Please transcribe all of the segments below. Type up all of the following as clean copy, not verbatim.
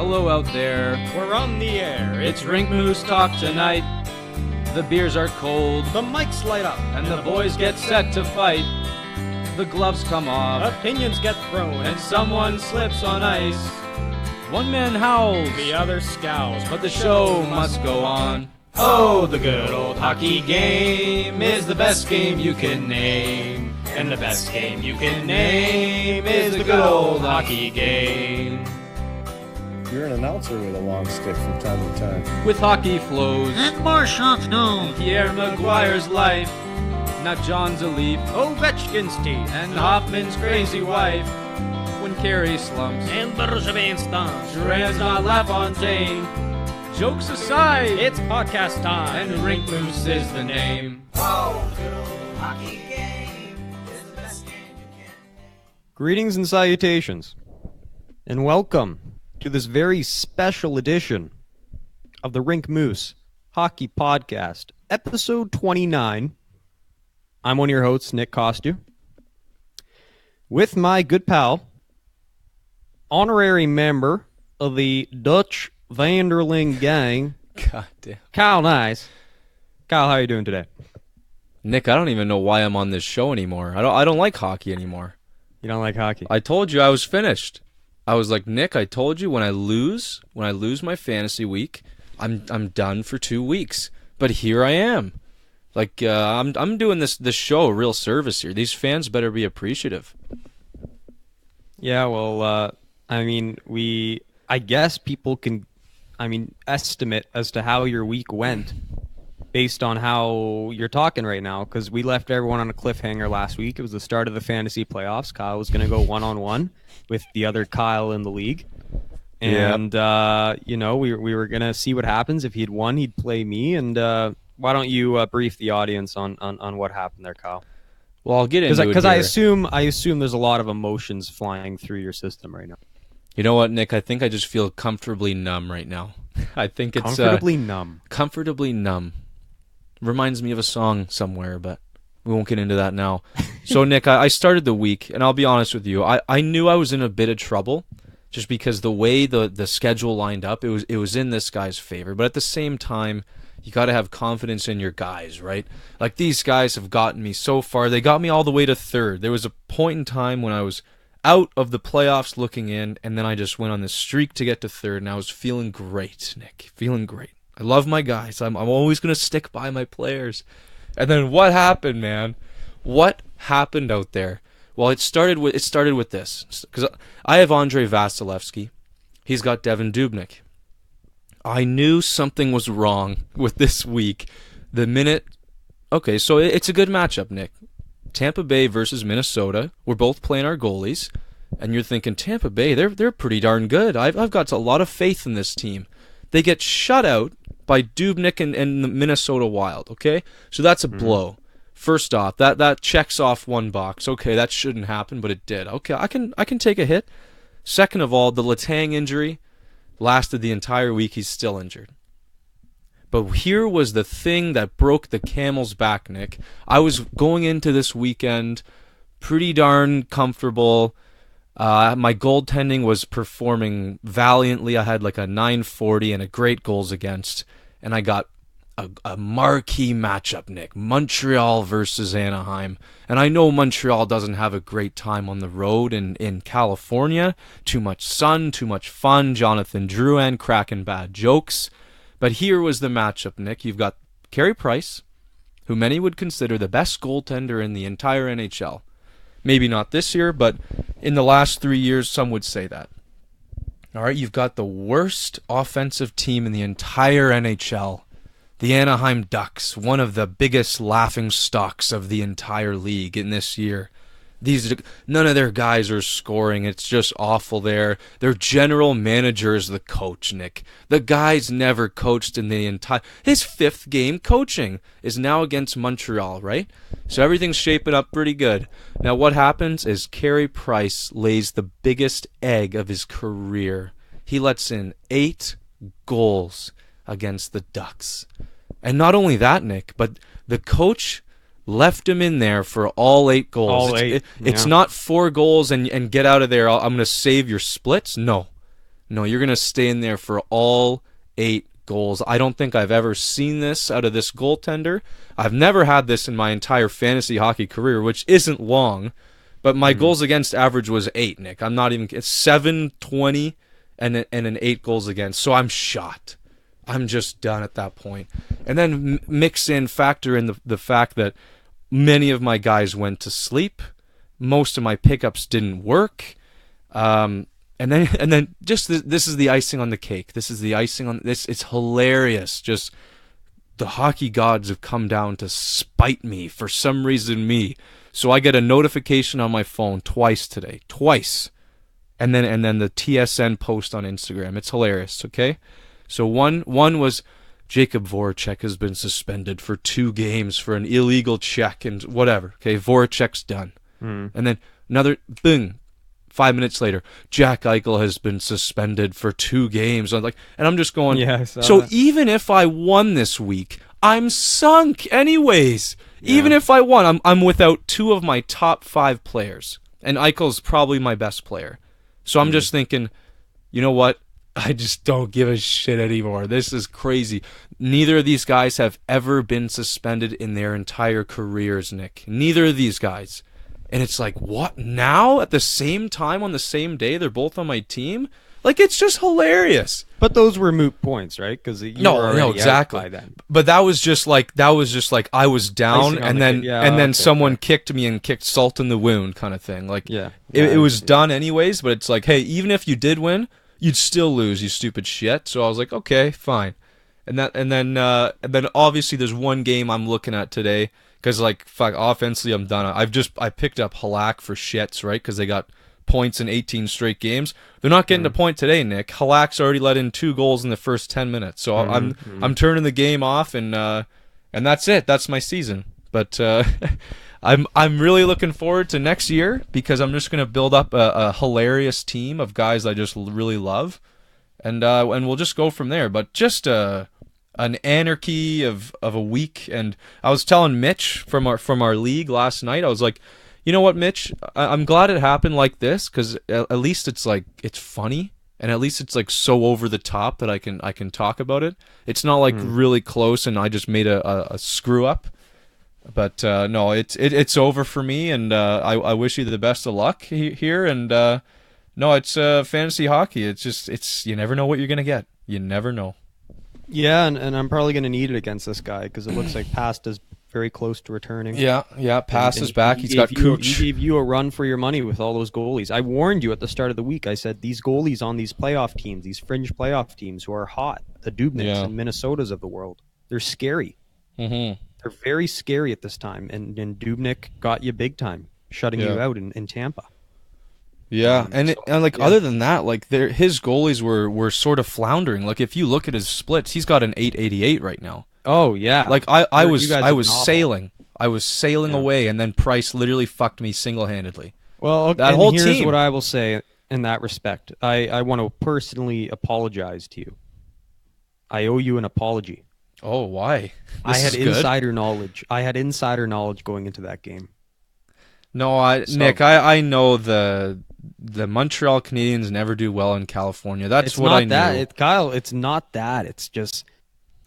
Hello out there. We're on the air. It's Rink Moose talk tonight. The beers are cold. The mics light up. And the boys get set to fight. The gloves come off. Opinions get thrown. And someone slips on ice. One man howls. The other scowls. But the show must go on. Oh, the good old hockey game is the best game you can name. And the best game you can name is the good old hockey game. You're an announcer with a long stick from time to time. With hockey flows and more shots known. Pierre Maguire's life, not John's a leaf. Ovechkin's teeth and Hoffman's crazy wife. When Carey slumps and Bergevin stomps, Duran's not LaFontaine. Jokes aside, it's podcast time, and Rink Moose is the name. Oh, the good old hockey game is the best game you can. Greetings and salutations, and welcome to this very special edition of the Rink Moose Hockey Podcast, episode 29. I'm one of your hosts, Nick Costu, with my good pal, honorary member of the Dutch Vanderling gang, God damn. Kyle Nice. Kyle, how are you doing today? Nick, I don't even know why I'm on this show anymore. I don't like hockey anymore. You don't like hockey? I told you I was finished. I was like, Nick, I told you when I lose my fantasy week, I'm done for 2 weeks. But here I am. Like I'm doing this show a real service here. These fans better be appreciative. Yeah, well, I guess people can, estimate as to how your week went based on how you're talking right now, because we left everyone on a cliffhanger last week. It was the start of the fantasy playoffs. Kyle was going to go one-on-one with the other Kyle in the league. And, we were going to see what happens. If he'd won, he'd play me. And why don't you brief the audience on what happened there, Kyle? Well, I'll get into it because here. I assume there's a lot of emotions flying through your system right now. You know what, Nick? I think I just feel comfortably numb right now. I think it's comfortably numb. Comfortably numb. Reminds me of a song somewhere, but we won't get into that now. So, Nick, I started the week, and I'll be honest with you. I knew I was in a bit of trouble just because the way the schedule lined up, it was in this guy's favor. But at the same time, you got to have confidence in your guys, right? Like, these guys have gotten me so far. They got me all the way to third. There was a point in time when I was out of the playoffs looking in, and then I just went on this streak to get to third, and I was feeling great, Nick. Feeling great. I love my guys. I'm always going to stick by my players. And then what happened, man? What happened out there? Well, it started with this. Because I have Andrei Vasilevsky. He's got Devin Dubnyk. I knew something was wrong with this week. Okay, so it's a good matchup, Nick. Tampa Bay versus Minnesota. We're both playing our goalies. And you're thinking, Tampa Bay, they're pretty darn good. I've got a lot of faith in this team. They get shut out by Dubnyk and the Minnesota Wild, okay? So that's a blow. First off, that checks off one box. Okay, that shouldn't happen, but it did. Okay, I can take a hit. Second of all, the Letang injury lasted the entire week. He's still injured. But here was the thing that broke the camel's back, Nick. I was going into this weekend pretty darn comfortable. My goaltending was performing valiantly. I had like a 940 and a great goals against. And I got a marquee matchup, Nick. Montreal versus Anaheim. And I know Montreal doesn't have a great time on the road in California. Too much sun, too much fun. Jonathan Drouin cracking bad jokes. But here was the matchup, Nick. You've got Carey Price, who many would consider the best goaltender in the entire NHL. Maybe not this year, but in the last 3 years, some would say that. All right, you've got the worst offensive team in the entire NHL. The Anaheim Ducks, one of the biggest laughing stocks of the entire league in this year. None of their guys are scoring. It's just awful there. Their general manager is the coach, Nick. The guy's never coached in the entire... His fifth game coaching is now against Montreal, right? So everything's shaping up pretty good. Now what happens is Carey Price lays the biggest egg of his career. He lets in 8 goals against the Ducks. And not only that, Nick, but the coach left him in there for all 8 goals. It's not 4 goals and get out of there. I'm going to save your splits. No. No, you're going to stay in there for all 8 goals. I don't think I've ever seen this out of this goaltender. I've never had this in my entire fantasy hockey career, which isn't long, but my goals against average was 8, Nick. I'm not even... It's 7-20 and an 8 goals against, so I'm shot. I'm just done at that point. And then factor in the fact that many of my guys went to sleep. Most of my pickups didn't work. And then just this is the icing on the cake. This is the icing on this. It's hilarious. Just the hockey gods have come down to spite me for some reason. So I get a notification on my phone twice today, and then the TSN post on Instagram. It's hilarious. Okay, so one was Jacob Voracek has been suspended for 2 games for an illegal check and whatever. Okay, Voracek's done, and then another boom. 5 minutes later, Jack Eichel has been suspended for 2 games. And I'm just going, even if I won this week, I'm sunk anyways. Yeah. Even if I won, I'm without 2 of my top 5 players. And Eichel's probably my best player. So I'm just thinking, you know what? I just don't give a shit anymore. This is crazy. Neither of these guys have ever been suspended in their entire careers, Nick. Neither of these guys. And it's like, what, now? At the same time, on the same day, they're both on my team? Like, it's just hilarious. But those were moot points, right? Because no, exactly. By then. But that was just like I was down, and then someone kicked me and kicked salt in the wound, kind of thing. Like, it was done anyways. But it's like, hey, even if you did win, you'd still lose, you stupid shit. So I was like, okay, fine. And then obviously there's one game I'm looking at today. Because, like, fuck, offensively, I'm done. I picked up Halak for shits, right? Because they got points in 18 straight games. They're not getting a point today, Nick. Halak's already let in 2 goals in the first 10 minutes. So I'm turning the game off, and that's it. That's my season. But I'm really looking forward to next year because I'm just going to build up a hilarious team of guys I just really love. And we'll just go from there. But just... an anarchy of a week, and I was telling Mitch from our league last night. I was like, you know what, Mitch? I'm glad it happened like this because at least it's like it's funny, and at least it's like so over the top that I can talk about it. It's not like really close, and I just made a screw up. But no, it's over for me, and I wish you the best of luck here. And no, it's fantasy hockey. It's you never know what you're gonna get. You never know. Yeah, and I'm probably going to need it against this guy because it looks like Pasta's very close to returning. Yeah, Pasta's back. He's got Cooch. He gave you a run for your money with all those goalies. I warned you at the start of the week. I said these goalies on these playoff teams, these fringe playoff teams who are hot, the Dubniks and Minnesotas of the world, they're scary. Mm-hmm. They're very scary at this time, and Dubnyk got you big time, shutting you out in Tampa. Yeah, other than that, like his goalies were sort of floundering. Like if you look at his splits, he's got an 888 right now. Oh yeah, like I was sailing away, and then Price literally fucked me single-handedly. Well, that whole here's team. What I will say in that respect. I want to personally apologize to you. I owe you an apology. Oh, why? I had insider knowledge. I had insider knowledge going into that game. No, Nick, I know the Montreal Canadiens never do well in California. That's what I knew. Kyle, it's not that. It's just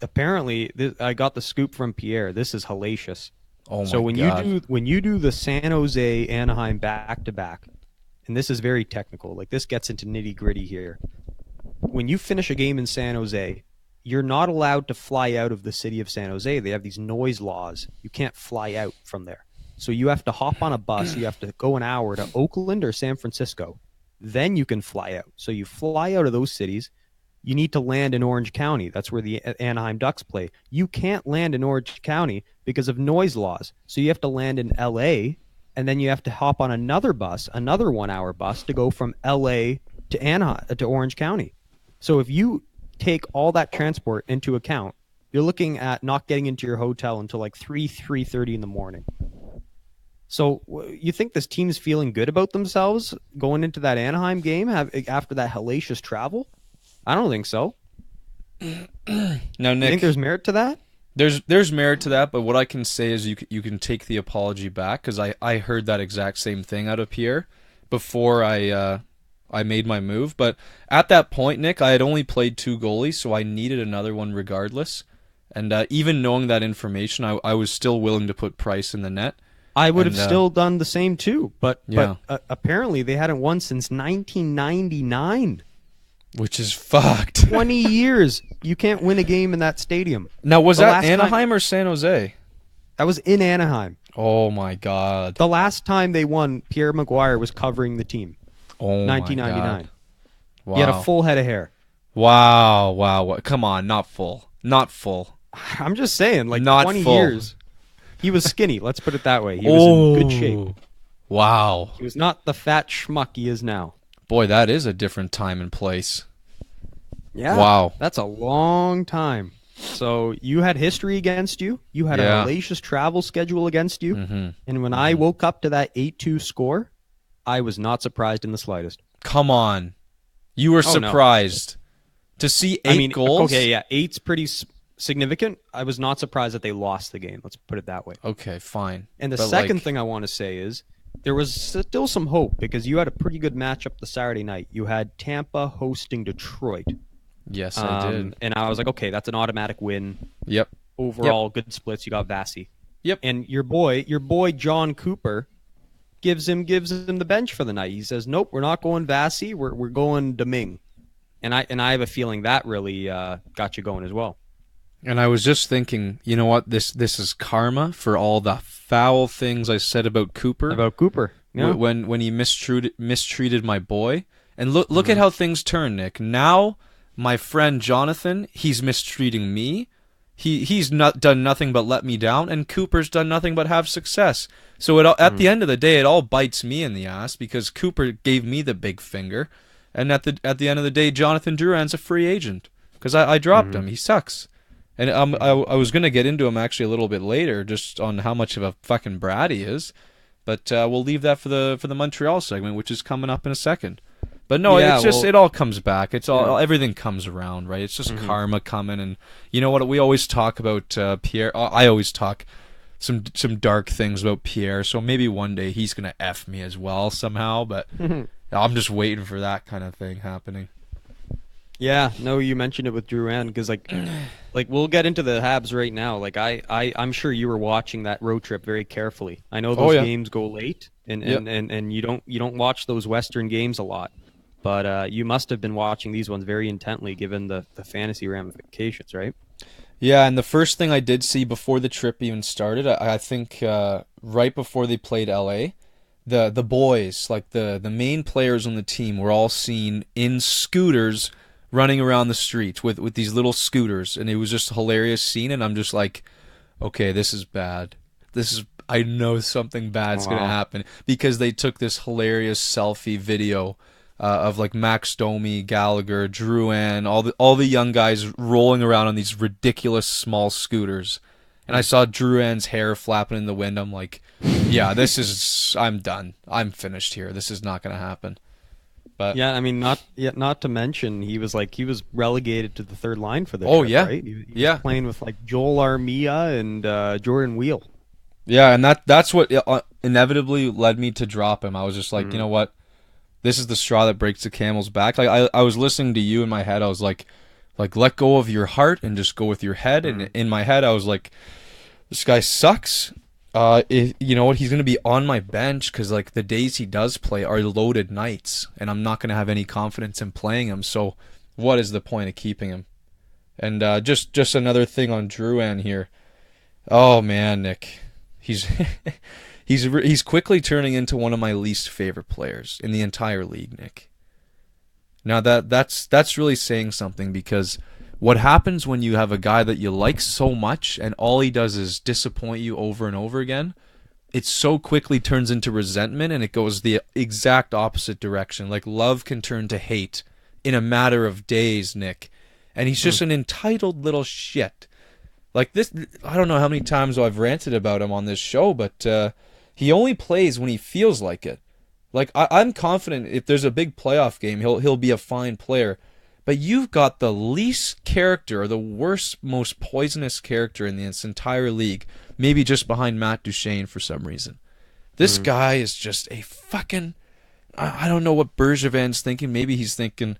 apparently I got the scoop from Pierre. This is hellacious. Oh my God. So when you do the San Jose Anaheim back to back, and this is very technical. Like this gets into nitty gritty here. When you finish a game in San Jose, you're not allowed to fly out of the city of San Jose. They have these noise laws. You can't fly out from there. So you have to hop on a bus. You have to go an hour to Oakland or San Francisco. Then you can fly out. So you fly out of those cities. You need to land in Orange County. That's where the Anaheim Ducks play. You can't land in Orange County because of noise laws. So you have to land in L.A., and then you have to hop on another bus, another 1 hour bus, to go from L.A. to Anaheim to Orange County. So if you take all that transport into account, you're looking at not getting into your hotel until like 3:30 in the morning. So you think this team's feeling good about themselves going into that Anaheim game after that hellacious travel? I don't think so. Now, Nick, you think there's merit to that? There's merit to that, but what I can say is you can take the apology back because I heard that exact same thing out of Pierre before I I made my move. But at that point, Nick, I had only played 2 goalies, so I needed another one regardless. And even knowing that information, I was still willing to put Price in the net. I would have still done the same too, but Yeah. apparently they hadn't won since 1999. Which is fucked. 20 years. You can't win a game in that stadium. Now, was The that last time- Anaheim or San Jose? That was in Anaheim. Oh, my God. The last time they won, Pierre Maguire was covering the team. Oh, 1999. my God. Wow. He had a full head of hair. Wow. Come on, not full. Not full. I'm just saying, like Not 20 full. years. He was skinny. Let's put it that way. He was in good shape. Wow. He was not the fat schmuck he is now. Boy, that is a different time and place. Yeah. Wow. That's a long time. So you had history against you. You had Yeah. a hellacious travel schedule against you. Mm-hmm. And when I woke up to that 8-2 score, I was not surprised in the slightest. Come on. You were Oh, no. surprised to see 8 goals? Okay, yeah, 8's pretty significant. I was not surprised that they lost the game. Let's put it that way. Okay, fine. And the But, second like, thing I want to say is there was still some hope because you had a pretty good matchup the Saturday night. You had Tampa hosting Detroit. Yes, I did. And I was like, okay, that's an automatic win. Yep. Overall, good splits. You got Vasi. Yep. And your boy John Cooper gives him the bench for the night. He says, "Nope, we're not going Vasi. We're going Domingue." And I have a feeling that really got you going as well. And I was just thinking, you know what? This is karma for all the foul things I said about Cooper. Yeah. When he mistreated my boy. And look at how things turn, Nick. Now my friend Jonathan, he's mistreating me. He's not done nothing but let me down, and Cooper's done nothing but have success. So at the end of the day, it all bites me in the ass because Cooper gave me the big finger, and at the end of the day, Jonathan Drouin's a free agent because I dropped him. He sucks, and I was gonna get into him actually a little bit later, just on how much of a fucking brat he is, but we'll leave that for the Montreal segment, which is coming up in a second. But no, Yeah, it's just well, it all comes back. It's all everything comes around, right? It's just karma coming, and you know what? We always talk about Pierre. I always talk some dark things about Pierre. So maybe one day he's gonna F me as well somehow. But I'm just waiting for that kind of thing happening. Yeah, no, you mentioned it with Drouin because like we'll get into the Habs right now. Like I'm sure you were watching that road trip very carefully. I know those games go late, and you don't watch those Western games a lot. But you must have been watching these ones very intently, given the fantasy ramifications, right? Yeah, and the first thing I did see before the trip even started, I think right before they played LA, the boys, like the main players on the team, were all seen in scooters running around the streets with these little scooters, and it was just a hilarious scene. And I'm just like, okay, this is bad. I know something bad's gonna happen because they took this hilarious selfie video. Of like Max Domi, Gallagher, Drouin, all the young guys rolling around on these ridiculous small scooters, and I saw Drouin's hair flapping in the wind. I'm like, yeah, I'm done. I'm finished here. This is not gonna happen. But Yeah, I mean, not to mention he was relegated to the third line for the trip, yeah. right? He was playing with like Joel Armia and Jordan Wheel. yeah, and that's what inevitably led me to drop him. I was just like, you know what? This is the straw that breaks the camel's back. Like I was listening to you in my head. I was like let go of your heart and just go with your head. And in my head, I was like, this guy sucks. You know what? He's gonna be on my bench because like the days he does play are loaded nights, and I'm not gonna have any confidence in playing him. So, what is the point of keeping him? And just another thing on Drouin here. Oh man, Nick, he's. He's quickly turning into one of my least favorite players in the entire league, Nick. Now that's really saying something because what happens when you have a guy that you like so much and all he does is disappoint you over and over again, it so quickly turns into resentment and it goes the exact opposite direction. Like love can turn to hate in a matter of days, Nick. And he's just an entitled little shit. Like this, I don't know how many times I've ranted about him on this show, but he only plays when he feels like it. Like I'm confident if there's a big playoff game, he'll be a fine player. But you've got the least character, or the worst, most poisonous character in this entire league, maybe just behind Matt Duchene for some reason. This guy is just a fucking I don't know what Bergevin's thinking. Maybe he's thinking,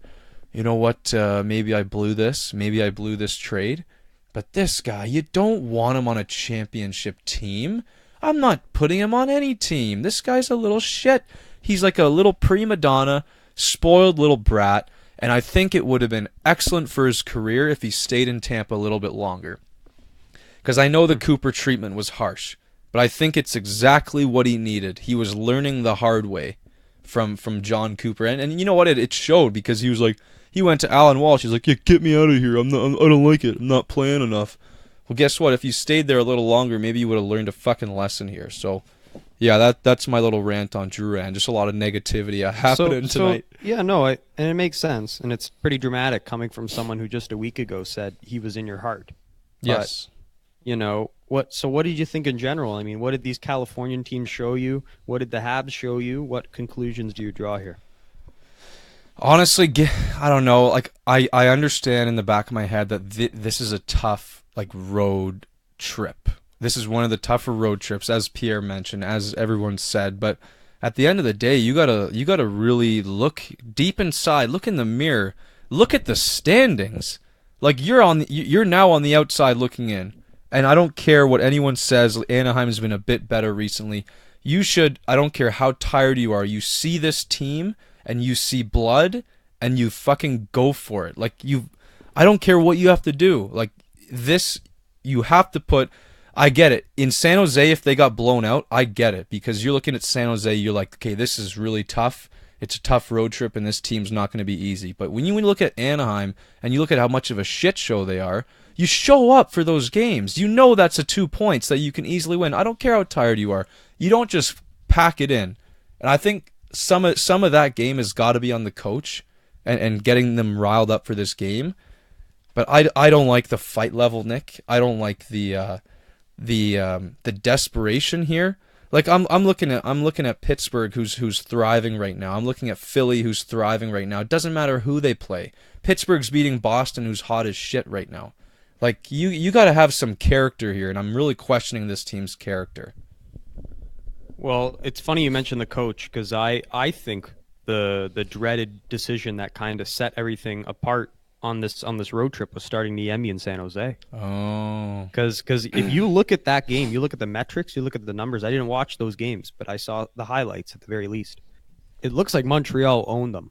you know what, maybe I blew this. Maybe I blew this trade. But this guy, you don't want him on a championship team. I'm not putting him on any team. This guy's a little shit. He's like a little prima donna, spoiled little brat, and I think it would have been excellent for his career if he stayed in Tampa a little bit longer. Because I know the Cooper treatment was harsh, but I think it's exactly what he needed. He was learning the hard way from John Cooper, and you know what? It showed, because he was like, he went to Alan Walsh. He's like, yeah, get me out of here. I don't like it. I'm not playing enough. Well, guess what? If you stayed there a little longer, maybe you would have learned a fucking lesson here. So, yeah, that's my little rant on Drouin. Just a lot of negativity happening tonight. Yeah, no, and it makes sense, and it's pretty dramatic coming from someone who just a week ago said he was in your heart. Yes. But, you know, what did you think in general? I mean, what did these Californian teams show you? What did the Habs show you? What conclusions do you draw here? Honestly, I don't know. Like, I understand in the back of my head that this is a tough, like, road trip. This is one of the tougher road trips, as Pierre mentioned, as everyone said. But at the end of the day, you gotta really look deep inside, look in the mirror, look at the standings. Like, you're now on the outside looking in, and I don't care what anyone says. Anaheim has been a bit better recently. You should. I don't care how tired you are. You see this team, and you see blood, and you fucking go for it. Like, I don't care what you have to do. Like, this, you have to put. I get it. In San Jose, if they got blown out, I get it. Because you're looking at San Jose, you're like, okay, this is really tough. It's a tough road trip, and this team's not going to be easy. But when you look at Anaheim, and you look at how much of a shit show they are, you show up for those games. You know that's a 2 points that you can easily win. I don't care how tired you are. You don't just pack it in. And I think some of that game has got to be on the coach and getting them riled up for this game. But I don't like the fight level, Nick. I don't like the desperation here. Like, I'm looking at Pittsburgh, who's thriving right now. I'm looking at Philly, who's thriving right now. It doesn't matter who they play. Pittsburgh's beating Boston, who's hot as shit right now. Like, you got to have some character here, and I'm really questioning this team's character. Well, it's funny you mentioned the coach, because I think the dreaded decision that kind of set everything apart on this road trip was starting Niemi in San Jose. Oh. Because if you look at that game, you look at the metrics, you look at the numbers. I didn't watch those games, but I saw the highlights at the very least. It looks like Montreal owned them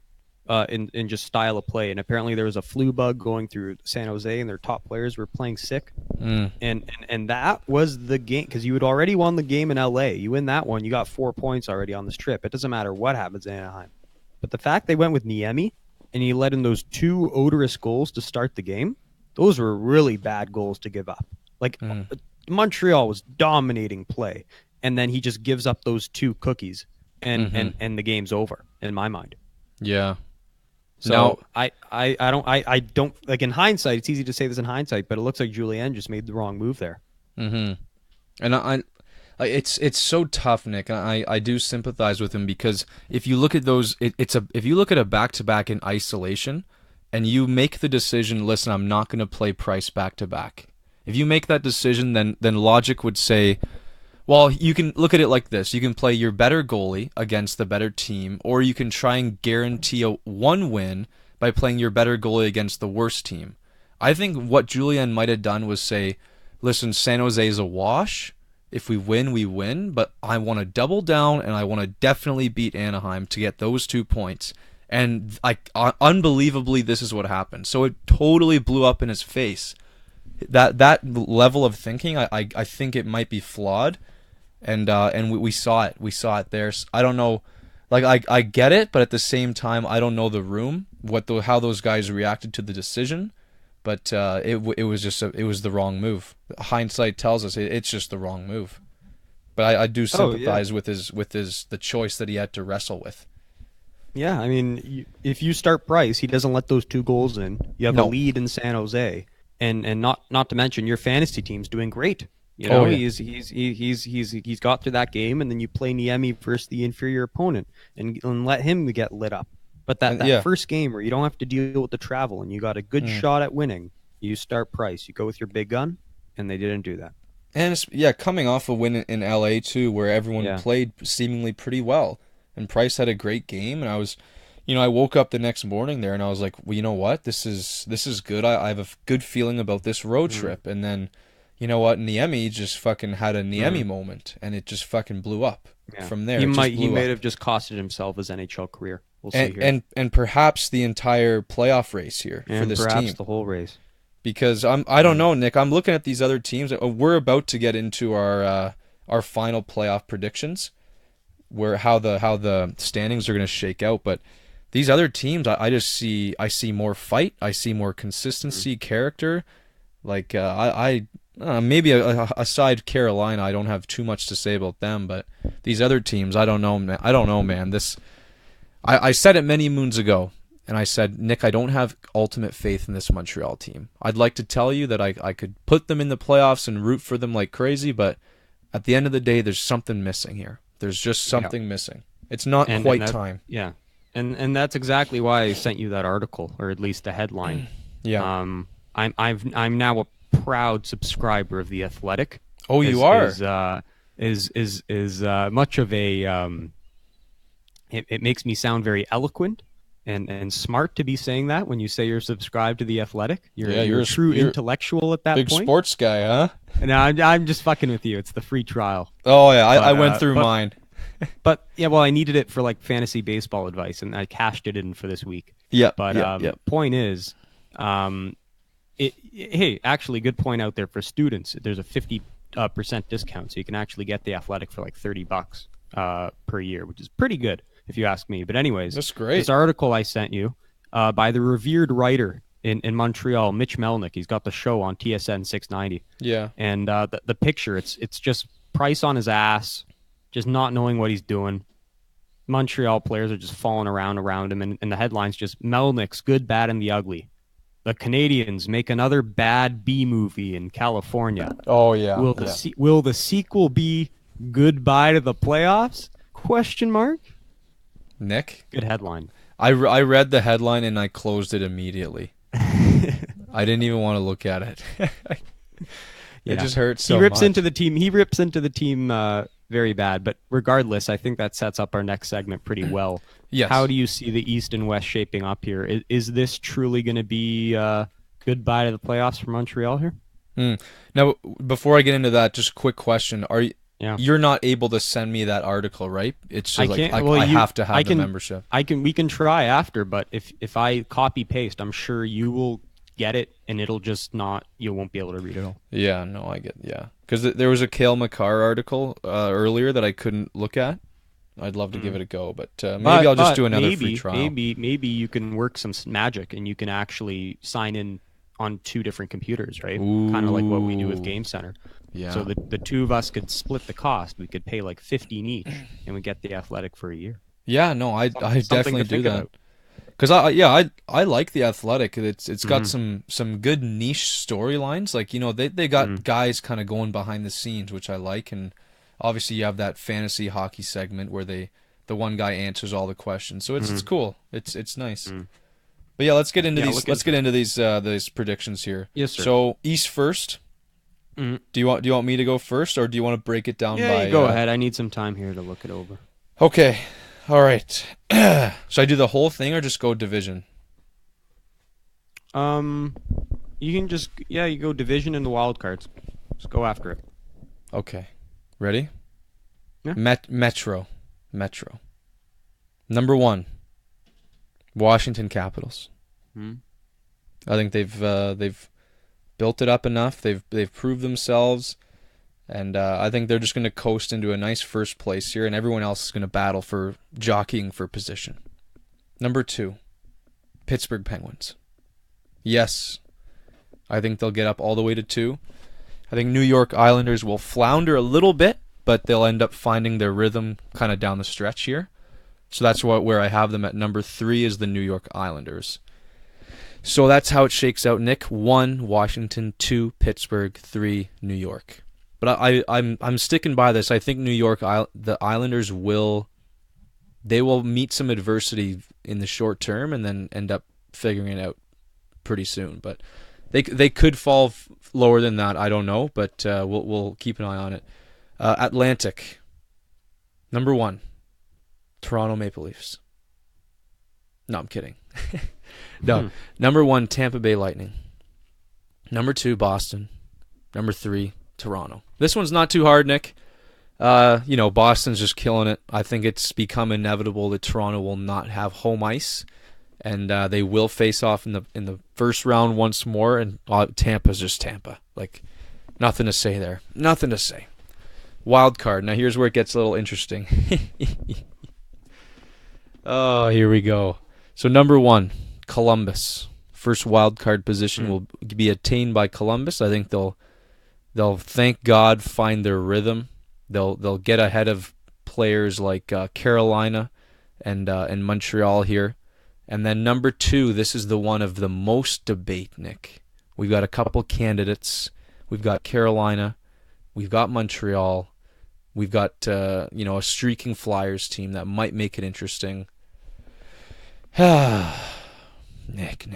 in just style of play. And apparently there was a flu bug going through San Jose, and their top players were playing sick. And that was the game, because you had already won the game in LA. You win that one, you got 4 points already on this trip. It doesn't matter what happens in Anaheim. But the fact they went with Niemi, and he let in those 2 odorous goals to start the game, those were really bad goals to give up. Like, Montreal was dominating play, and then he just gives up those 2 cookies, and the game's over, in my mind. Yeah. So now, I don't like, in hindsight, it's easy to say this in hindsight, but it looks like Julien just made the wrong move there. And it's so tough, Nick. I do sympathize with him, because if you look at those, if you look at a back-to-back in isolation, and you make the decision, listen, I'm not going to play Price back-to-back. If you make that decision, then logic would say, well, you can look at it like this. You can play your better goalie against the better team, or you can try and guarantee one win by playing your better goalie against the worst team. I think what Julien might have done was say, listen, San Jose is a wash. If we win, we win, but I want to double down, and I want to definitely beat Anaheim to get those 2 points. And unbelievably, this is what happened. So it totally blew up in his face. That level of thinking, I think it might be flawed, and we saw it. We saw it there. I don't know, like, I get it, but at the same time, I don't know the room, how those guys reacted to the decision. But it was the wrong move. Hindsight tells us it's just the wrong move. But I do sympathize with the choice that he had to wrestle with. Yeah, I mean, if you start Price, he doesn't let those 2 goals in. You have a lead in San Jose, and not to mention your fantasy team's doing great. You know, he's got through that game, and then you play Niemi versus the inferior opponent and let him get lit up. But that first game where you don't have to deal with the travel and you got a good shot at winning, you start Price. You go with your big gun, and they didn't do that. And coming off a win in LA too, where everyone played seemingly pretty well. and Price had a great game, and I was, I woke up the next morning there, and I was like, well, you know what, this is good. I have a good feeling about this road trip, and then, you know what, Niemi just fucking had a Niemi moment, and it just fucking blew up from there. He It just might blew up. have just costed himself his NHL career. We'll see here. And perhaps the entire playoff race here for And this perhaps team. the whole race. Because I don't know, Nick. I'm looking at these other teams. We're about to get into our final playoff predictions, where how the standings are going to shake out. But these other teams, I see more fight. I see more consistency, character. Like maybe aside Carolina, I don't have too much to say about them. But these other teams, I don't know, man. I said it many moons ago. And I said, Nick, I don't have ultimate faith in this Montreal team. I'd like to tell you that I could put them in the playoffs and root for them like crazy, but at the end of the day, there's something missing here. There's just something missing. It's not quite time. Yeah, and that's exactly why I sent you that article, or at least the headline. Yeah. I'm now a proud subscriber of The Athletic. Oh, you are? Is much of a it makes me sound very eloquent. And smart to be saying that when you say you're subscribed to The Athletic. You're a true intellectual at that big point. Big sports guy, huh? No, I'm just fucking with you. It's the free trial. Oh, yeah. I went through mine. But, yeah, well, I needed it for, like, fantasy baseball advice, and I cashed it in for this week. Yeah. But point is, hey, actually, good point out there for students. There's a 50% discount, so you can actually get The Athletic for, like, $30 per year, which is pretty good, if you ask me. But anyways, that's great. This article I sent you by the revered writer in Montreal, Mitch Melnick. He's got the show on TSN 690. Yeah. And the picture, it's just Price on his ass, just not knowing what he's doing. Montreal players are just falling around him, and the headline's just Melnick's good, bad, and the ugly. The Canadians make another bad B movie in California. Oh yeah. Will the sequel be Goodbye to the Playoffs? Question mark. Nick? Good headline. I read the headline and I closed it immediately. I didn't even want to look at it. It just hurts so much. He rips into the team very bad, but regardless, I think that sets up our next segment pretty well. Yes. How do you see the East and West shaping up here? Is this truly going to be goodbye to the playoffs for Montreal here? Now, before I get into that, just a quick question. You're not able to send me that article, right? It's just I have to have the membership. We can try after, but if I copy paste, I'm sure you will get it, and it'll just you won't be able to read it all. Yeah, no, I get because there was a Cale Makar article earlier that I couldn't look at. I'd love to give it a go, but maybe I'll just do another free trial. Maybe you can work some magic, and you can actually sign in on 2 different computers, right? Kind of like what we do with Game Center. Yeah. So the 2 of us could split the cost. We could pay like $15 each, and we get the Athletic for a year. Yeah, no, I definitely do that. Because I like the Athletic. It's got some good niche storylines. Like, they got guys kind of going behind the scenes, which I like. And obviously you have that fantasy hockey segment where the one guy answers all the questions. So it's cool. It's nice. But yeah, let's get into these. Let's get into these predictions here. Yes, sir. So East first. Do you want me to go first, or do you want to break it down by? Yeah, go ahead. I need some time here to look it over. Okay. All right. Should I do the whole thing or just go division? You can just you go division and the wild cards. Just go after it. Okay. Ready? Yeah. Metro. Number 1. Washington Capitals. I think they've built it up enough. They've proved themselves, and I think they're just going to coast into a nice first place here, and everyone else is going to battle for jockeying for position. Number 2, Pittsburgh Penguins. Yes, I think they'll get up all the way to 2. I think New York Islanders will flounder a little bit, but they'll end up finding their rhythm kind of down the stretch here. So that's where I have them at number 3 is the New York Islanders. So that's how it shakes out, Nick. 1, Washington. 2, Pittsburgh. 3, New York. But I'm sticking by this. I think New York, the Islanders will meet some adversity in the short term and then end up figuring it out pretty soon. But they could fall lower than that. I don't know, but we'll keep an eye on it. Atlantic. Number 1. Toronto Maple Leafs. No, I'm kidding. No. Number 1, Tampa Bay Lightning. Number 2, Boston. Number 3, Toronto. This one's not too hard, Nick. Boston's just killing it. I think it's become inevitable that Toronto will not have home ice, and they will face off in the first round once more. And Tampa's just Tampa. Like, nothing to say there. Nothing to say. Wild card. Now here's where it gets a little interesting. Oh, here we go. So number 1, Columbus. First wild card position will be attained by Columbus. I think they'll thank God find their rhythm. They'll get ahead of players like Carolina and Montreal here. And then number 2, this is the one of the most debate, Nick. We've got a couple candidates. We've got Carolina. We've got Montreal. We've got a streaking Flyers team that might make it interesting. Nick.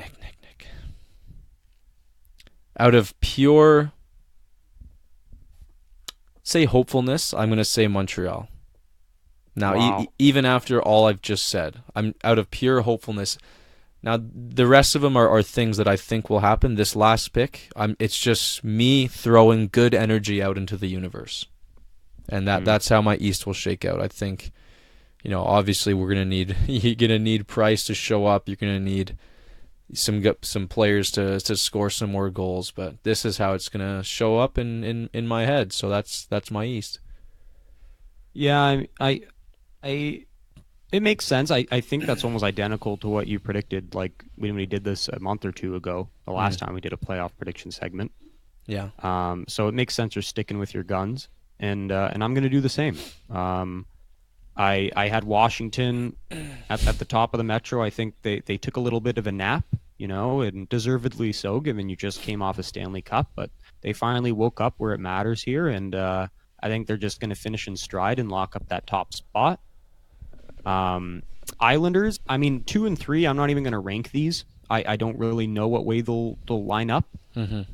Out of pure, say, hopefulness, I'm going to say Montreal. Now, Wow. even after all I've just said, I'm out of pure hopefulness. Now, the rest of them are things that I think will happen. This last pick, it's just me throwing good energy out into the universe. And that's how my East will shake out. I think, obviously you're gonna need Price to show up. You're gonna need some players to score some more goals. But this is how it's gonna show up in my head. So that's my East. Yeah, it makes sense. I think that's almost identical to what you predicted, like when we did this a month or two ago, the last time we did a playoff prediction segment. Yeah. So it makes sense you're sticking with your guns, and I'm going to do the same. I had Washington at the top of the Metro. I think they took a little bit of a nap, and deservedly so, given you just came off a Stanley Cup. But they finally woke up where it matters here, and I think they're just going to finish in stride and lock up that top spot. Islanders, 2 and 3, I'm not even going to rank these. I don't really know what way they'll line up,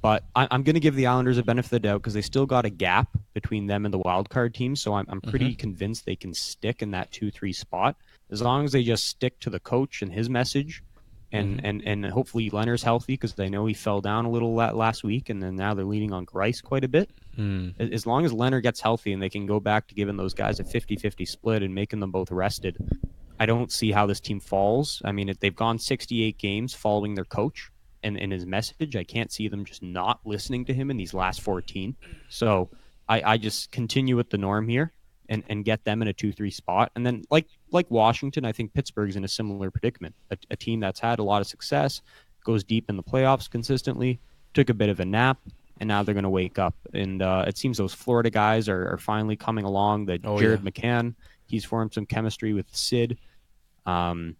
but I'm going to give the Islanders a benefit of the doubt because they still got a gap between them and the wild card team. So I'm pretty convinced they can stick in that 2-3 spot as long as they just stick to the coach and his message, and hopefully Leonard's healthy because I know he fell down a little last week, and then now they're leaning on Grice quite a bit. As long as Leonard gets healthy and they can go back to giving those guys a 50-50 split and making them both rested, I don't see how this team falls. They've gone 68 games following their coach and his message. I can't see them just not listening to him in these last 14. So I just continue with the norm here and get them in a 2-3 spot. And then like Washington, I think Pittsburgh's in a similar predicament. A team that's had a lot of success, goes deep in the playoffs consistently, took a bit of a nap, and now they're going to wake up. And it seems those Florida guys are finally coming along. Jared McCann, he's formed some chemistry with Sid. I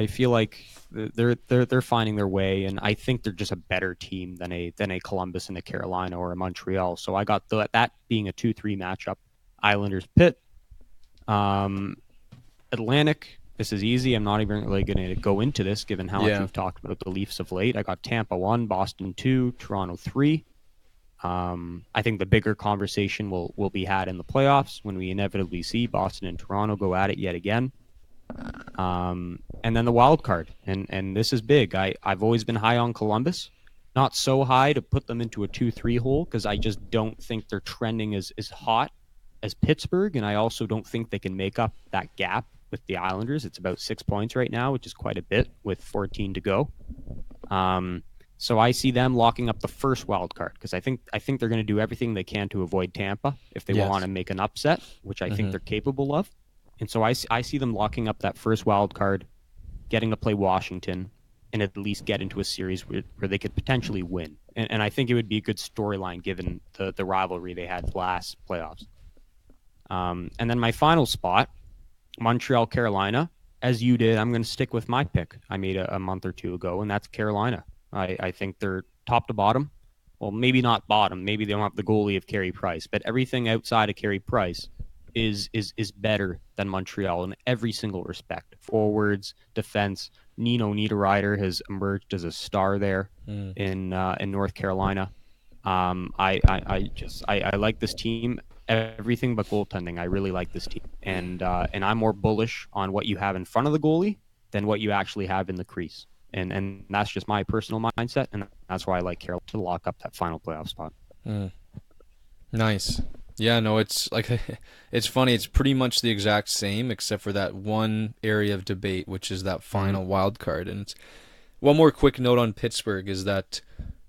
feel like they're finding their way, and I think they're just a better team than a Columbus and a Carolina or a Montreal. So I got that being a 2-3 matchup. Islanders Pitt, Atlantic. This is easy. I'm not even really going to go into this, given how much we've talked about the Leafs of late. I got Tampa 1, Boston 2, Toronto 3. I think the bigger conversation will be had in the playoffs when we inevitably see Boston and Toronto go at it yet again. And then the wild card, and this is big. I've always been high on Columbus, not so high to put them into a 2-3 hole because I just don't think they're trending as hot as Pittsburgh, and I also don't think they can make up that gap with the Islanders. It's about 6 points right now, which is quite a bit with 14 to go. So I see them locking up the first wild card because I think they're going to do everything they can to avoid Tampa if they want to make an upset, which I think they're capable of. And so I see them locking up that first wild card, getting to play Washington, and at least get into a series where they could potentially win. And I think it would be a good storyline given the rivalry they had last playoffs. And then my final spot, Montreal, Carolina. As you did, I'm going to stick with my pick I made a month or two ago, and that's Carolina. I think they're top to bottom. Well, maybe not bottom. Maybe they don't have the goalie of Carey Price, but everything outside of Carey Price is better than Montreal in every single respect. Forwards, defense. Nino Niederreiter has emerged as a star there in North Carolina. I like this team. everything but goaltending. I really like this team, and I'm more bullish on what you have in front of the goalie than what you actually have in the crease. And that's just my personal mindset, and that's why I like Carroll to lock up that final playoff spot. Nice. Yeah, no, it's like it's funny. It's pretty much the exact same, except for that one area of debate, which is that final wild card. And it's, one more quick note on Pittsburgh is that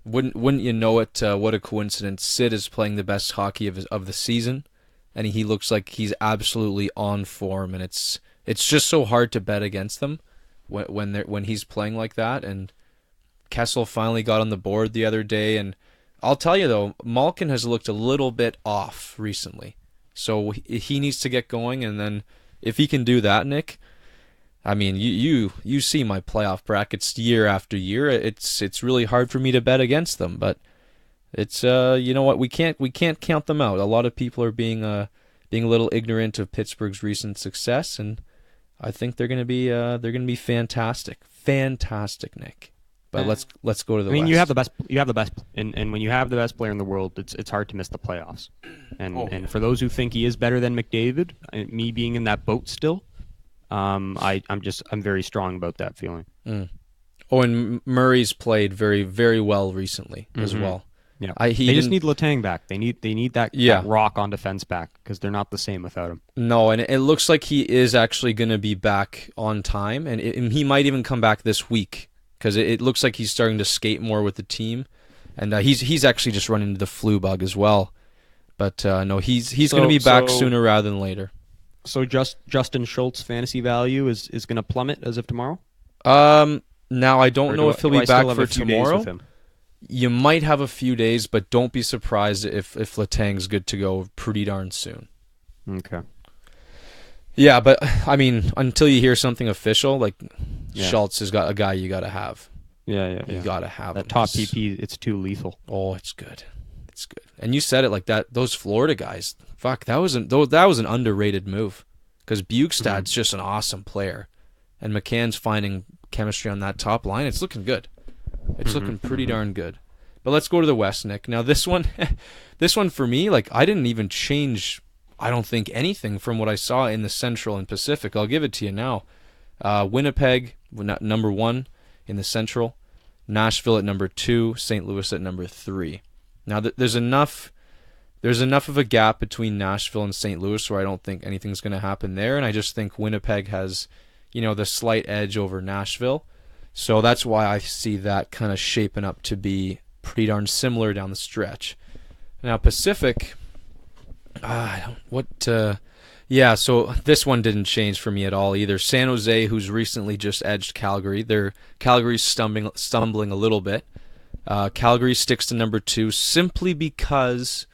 wouldn't you know it? What a coincidence! Sid is playing the best hockey of the season, and he looks like he's absolutely on form. And it's just so hard to bet against them when he's playing like that. And Kessel finally got on the board the other day, and I'll tell you though, Malkin has looked a little bit off recently, so he needs to get going. And then if he can do that, Nick, I mean, you see my playoff brackets year after year. It's really hard for me to bet against them, but it's you know what, we can't count them out. A lot of people are being a little ignorant of Pittsburgh's recent success, and I think they're gonna be fantastic, Nick. But let's go to the West. I mean, you have the best, and when you have the best player in the world, it's hard to miss the playoffs. And for those who think he is better than McDavid, me being in that boat still, I'm very strong about that feeling. Oh, and Murray's played very, very well recently as well. Yeah, they just need Letang back. They need that rock on defense back, because they're not the same without him. No, and it looks like he is actually going to be back on time, and he might even come back this week, because it looks like he's starting to skate more with the team, and he's actually just run into the flu bug as well. But no, he's going to be back sooner rather than later. So Justin Schultz fantasy value is going to plummet as of tomorrow? Now I don't know if he'll be back for tomorrow. You might have a few days, but don't be surprised if Letang's good to go pretty darn soon. Okay. Yeah, but I mean, until you hear something official, like Schultz has got a guy you got to have. Yeah. You got to have that him. top PP. It's too lethal. Oh, it's good. It's good. And you said it like that. Those Florida guys, fuck, that was an underrated move, because Bukestad's just an awesome player, and McCann's finding chemistry on that top line. It's looking good. It's looking pretty darn good. But let's go to the West, Nick. Now this one for me, like, I didn't even change, I don't think, anything from what I saw in the Central and Pacific. I'll give it to you now. Winnipeg, number 1 in the Central. Nashville at number 2. St. Louis at number 3. Now there's enough of a gap between Nashville and St. Louis where I don't think anything's going to happen there, and I just think Winnipeg has, the slight edge over Nashville. So that's why I see that kind of shaping up to be pretty darn similar down the stretch. Now Pacific, so this one didn't change for me at all either. San Jose, who's recently just edged Calgary, Calgary's stumbling a little bit. Calgary sticks to number 2 simply because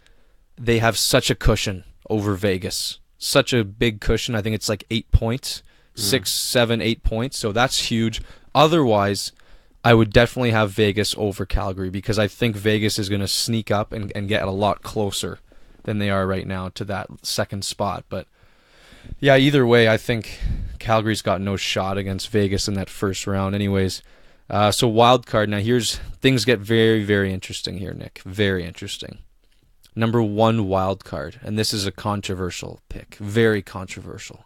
they have such a cushion over Vegas. Such a big cushion. I think it's like 8 points. 6, 7, 8 points. So that's huge. Otherwise, I would definitely have Vegas over Calgary, because I think Vegas is going to sneak up and get a lot closer than they are right now to that second spot. But yeah, either way, I think Calgary's got no shot against Vegas in that first round anyways. So wild card. Now things get very, very interesting here, Nick. Very interesting. Number 1 wild card, and this is a controversial pick. Very controversial.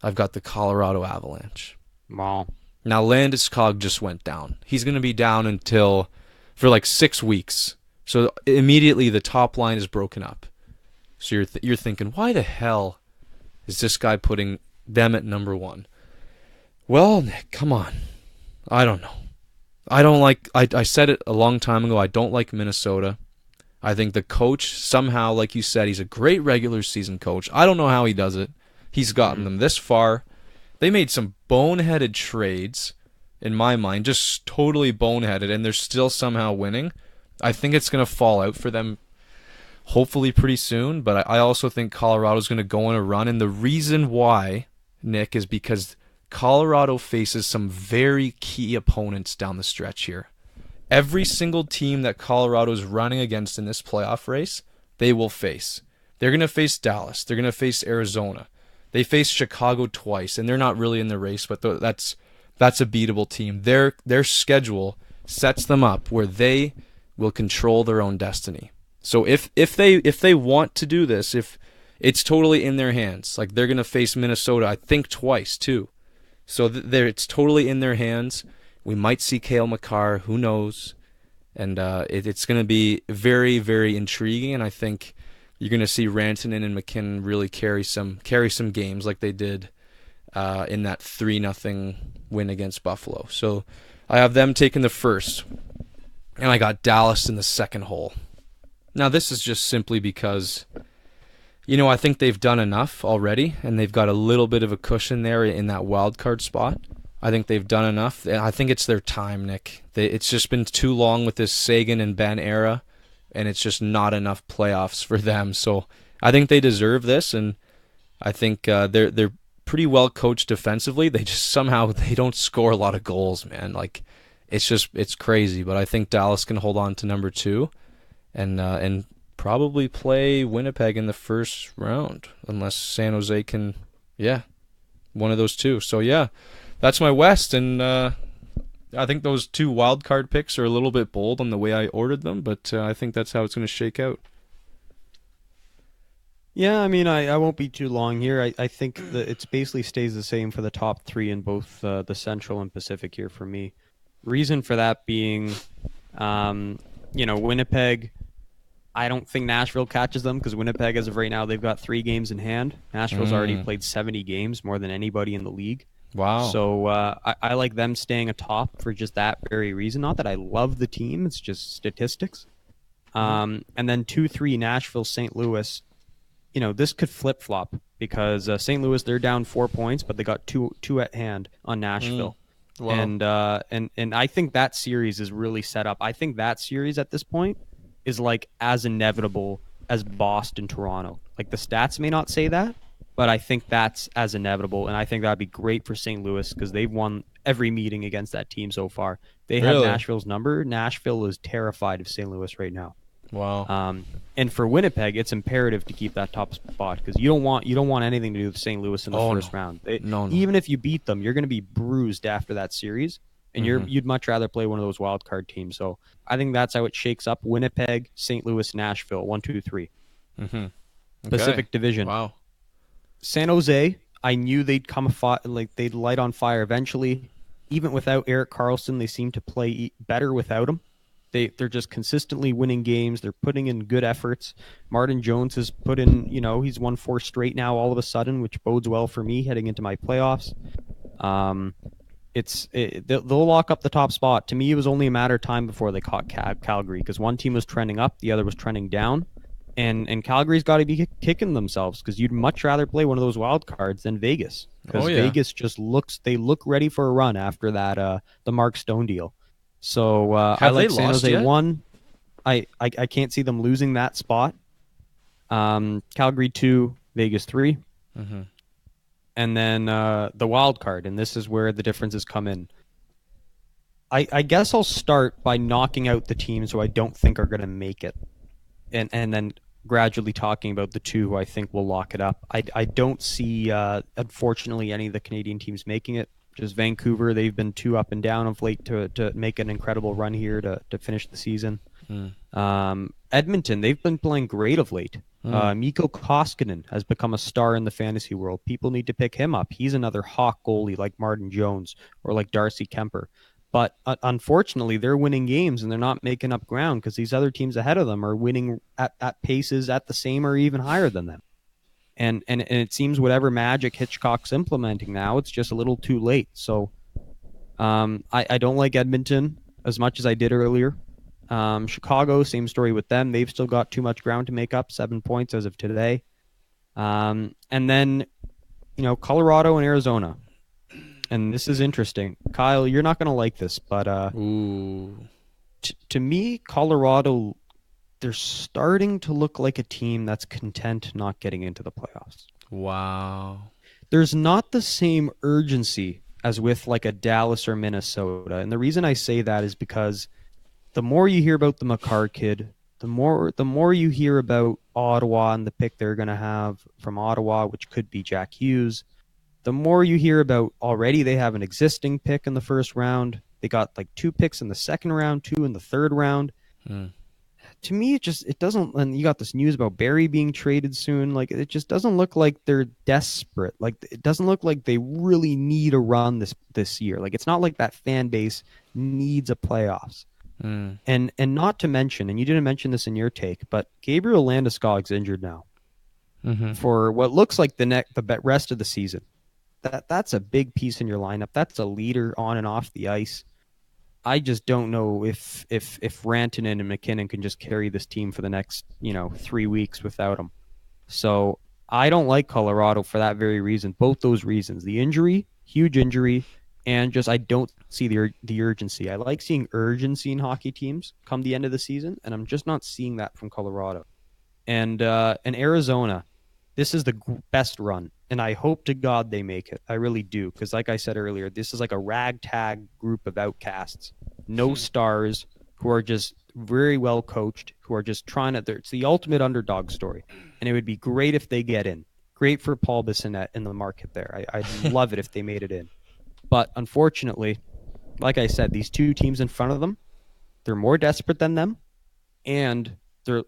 I've got the Colorado Avalanche. Wow. Now Landeskog just went down. He's going to be down for like 6 weeks. So immediately the top line is broken up. So you're thinking, why the hell is this guy putting them at number 1? Well, Nick, come on. I don't know. I said it a long time ago, I don't like Minnesota. I think the coach, somehow, like you said, he's a great regular season coach. I don't know how he does it. He's gotten them this far. They made some boneheaded trades, in my mind, just totally boneheaded, and they're still somehow winning. I think it's going to fall out for them hopefully pretty soon, but I also think Colorado's going to go on a run, and the reason why, Nick, is because Colorado faces some very key opponents down the stretch here. Every single team that Colorado's running against in this playoff race, they will face. They're going to face Dallas. They're going to face Arizona. They face Chicago twice, and they're not really in the race, but that's a beatable team. Their schedule sets them up where they will control their own destiny. So if they want to do this, if it's totally in their hands, like they're gonna face Minnesota, I think twice too. So it's totally in their hands. We might see Cale Makar, who knows? And it's going to be very, very intriguing. And I think you're going to see Rantanen and McKinnon really carry some games like they did in that 3-0 win against Buffalo. So I have them taking the first, and I got Dallas in the second hole. Now this is just simply because, I think they've done enough already, and they've got a little bit of a cushion there in that wild card spot. I think they've done enough. I think it's their time, Nick. It's just been too long with this Sagan and Ben era, and it's just not enough playoffs for them. So I think they deserve this, and I think they're pretty well coached defensively. They just somehow they don't score a lot of goals, man. Like it's crazy. But I think Dallas can hold on to number 2, and probably play Winnipeg in the first round, unless San Jose can, one of those two. So yeah. That's my West, and I think those 2 wild card picks are a little bit bold on the way I ordered them, but I think that's how it's going to shake out. Yeah, I mean, I won't be too long here. I think that it basically stays the same for the top 3 in both the Central and Pacific here for me. Reason for that being, Winnipeg, I don't think Nashville catches them because Winnipeg, as of right now, they've got 3 games in hand. Nashville's already played 70 games, more than anybody in the league. Wow. So I like them staying atop for just that very reason. Not that I love the team, it's just statistics. And then 2-3 Nashville, St. Louis. This could flip-flop because St. Louis, they're down 4 points, but they got two at hand on Nashville. Wow. And I think that series is really set up. I think that series at this point is like as inevitable as Boston, Toronto. Like the stats may not say that, but I think that's as inevitable, and I think that'd be great for St. Louis because they've won every meeting against that team so far. They have Nashville's number. Nashville is terrified of St. Louis right now. Wow. And for Winnipeg, it's imperative to keep that top spot because you don't want anything to do with St. Louis in the first round. No. Even if you beat them, you're going to be bruised after that series, and you'd much rather play one of those wild card teams. So I think that's how it shakes up: Winnipeg, St. Louis, Nashville, 1, 2, 3. Okay. Pacific Division. Wow. San Jose, I knew they'd they'd light on fire eventually. Even without Erik Karlsson, they seem to play better without him. They're just consistently winning games. They're putting in good efforts. Martin Jones has put in, he's won 4 straight now all of a sudden, which bodes well for me heading into my playoffs. They'll lock up the top spot. To me, it was only a matter of time before they caught Calgary because one team was trending up, the other was trending down. And Calgary's got to be kicking themselves because you'd much rather play one of those wild cards than Vegas because Vegas just look ready for a run after that the Mark Stone deal. So I like San Jose 1. I can't see them losing that spot. Calgary 2, Vegas 3, and then the wild card, and this is where the differences come in. I guess I'll start by knocking out the teams who I don't think are going to make it. And then gradually talking about the 2 who I think will lock it up. I don't see, unfortunately, any of the Canadian teams making it. Just Vancouver, they've been too up and down of late to make an incredible run here to finish the season. Edmonton, they've been playing great of late. Mikko Koskinen has become a star in the fantasy world. People need to pick him up. He's another hawk goalie like Martin Jones or like Darcy Kemper. But unfortunately, they're winning games and they're not making up ground because these other teams ahead of them are winning at paces at the same or even higher than them. And it seems whatever magic Hitchcock's implementing now, it's just a little too late. So I don't like Edmonton as much as I did earlier. Chicago, same story with them. They've still got too much ground to make up, 7 points as of today. And then, Colorado and Arizona. And this is interesting. Kyle, you're not going to like this, but to me, Colorado, they're starting to look like a team that's content not getting into the playoffs. Wow. There's not the same urgency as with like a Dallas or Minnesota. And the reason I say that is because the more you hear about the Makar kid, the more you hear about Ottawa and the pick they're going to have from Ottawa, which could be Jack Hughes, the more you hear about already they have an existing pick in the first round. They got like 2 picks in the second round, 2 in the third round. to me, it doesn't. And you got this news about Barry being traded soon. Like, it just doesn't look like they're desperate. Like, it doesn't look like they really need a run this year. Like, it's not like that fan base needs a playoffs. And not to mention, and you didn't mention this in your take, but Gabriel Landeskog's injured now for what looks like the rest of the season. That's a big piece in your lineup. That's a leader on and off the ice. I just don't know if Rantanen and McKinnon can just carry this team for the next 3 weeks without him. So I don't like Colorado for that very reason. Both those reasons: the injury, huge injury, and just I don't see the urgency. I like seeing urgency in hockey teams come the end of the season, and I'm just not seeing that from Colorado. And Arizona, this is the best run, and I hope to God they make it. I really do, because like I said earlier, this is like a ragtag group of outcasts, no stars, who are just very well coached, who are just trying to. It's the ultimate underdog story, and it would be great if they get in. Great for Paul Bissonnette in the market there. I'd love it if they made it in. But unfortunately, like I said, these two teams in front of them, they're more desperate than them, and they're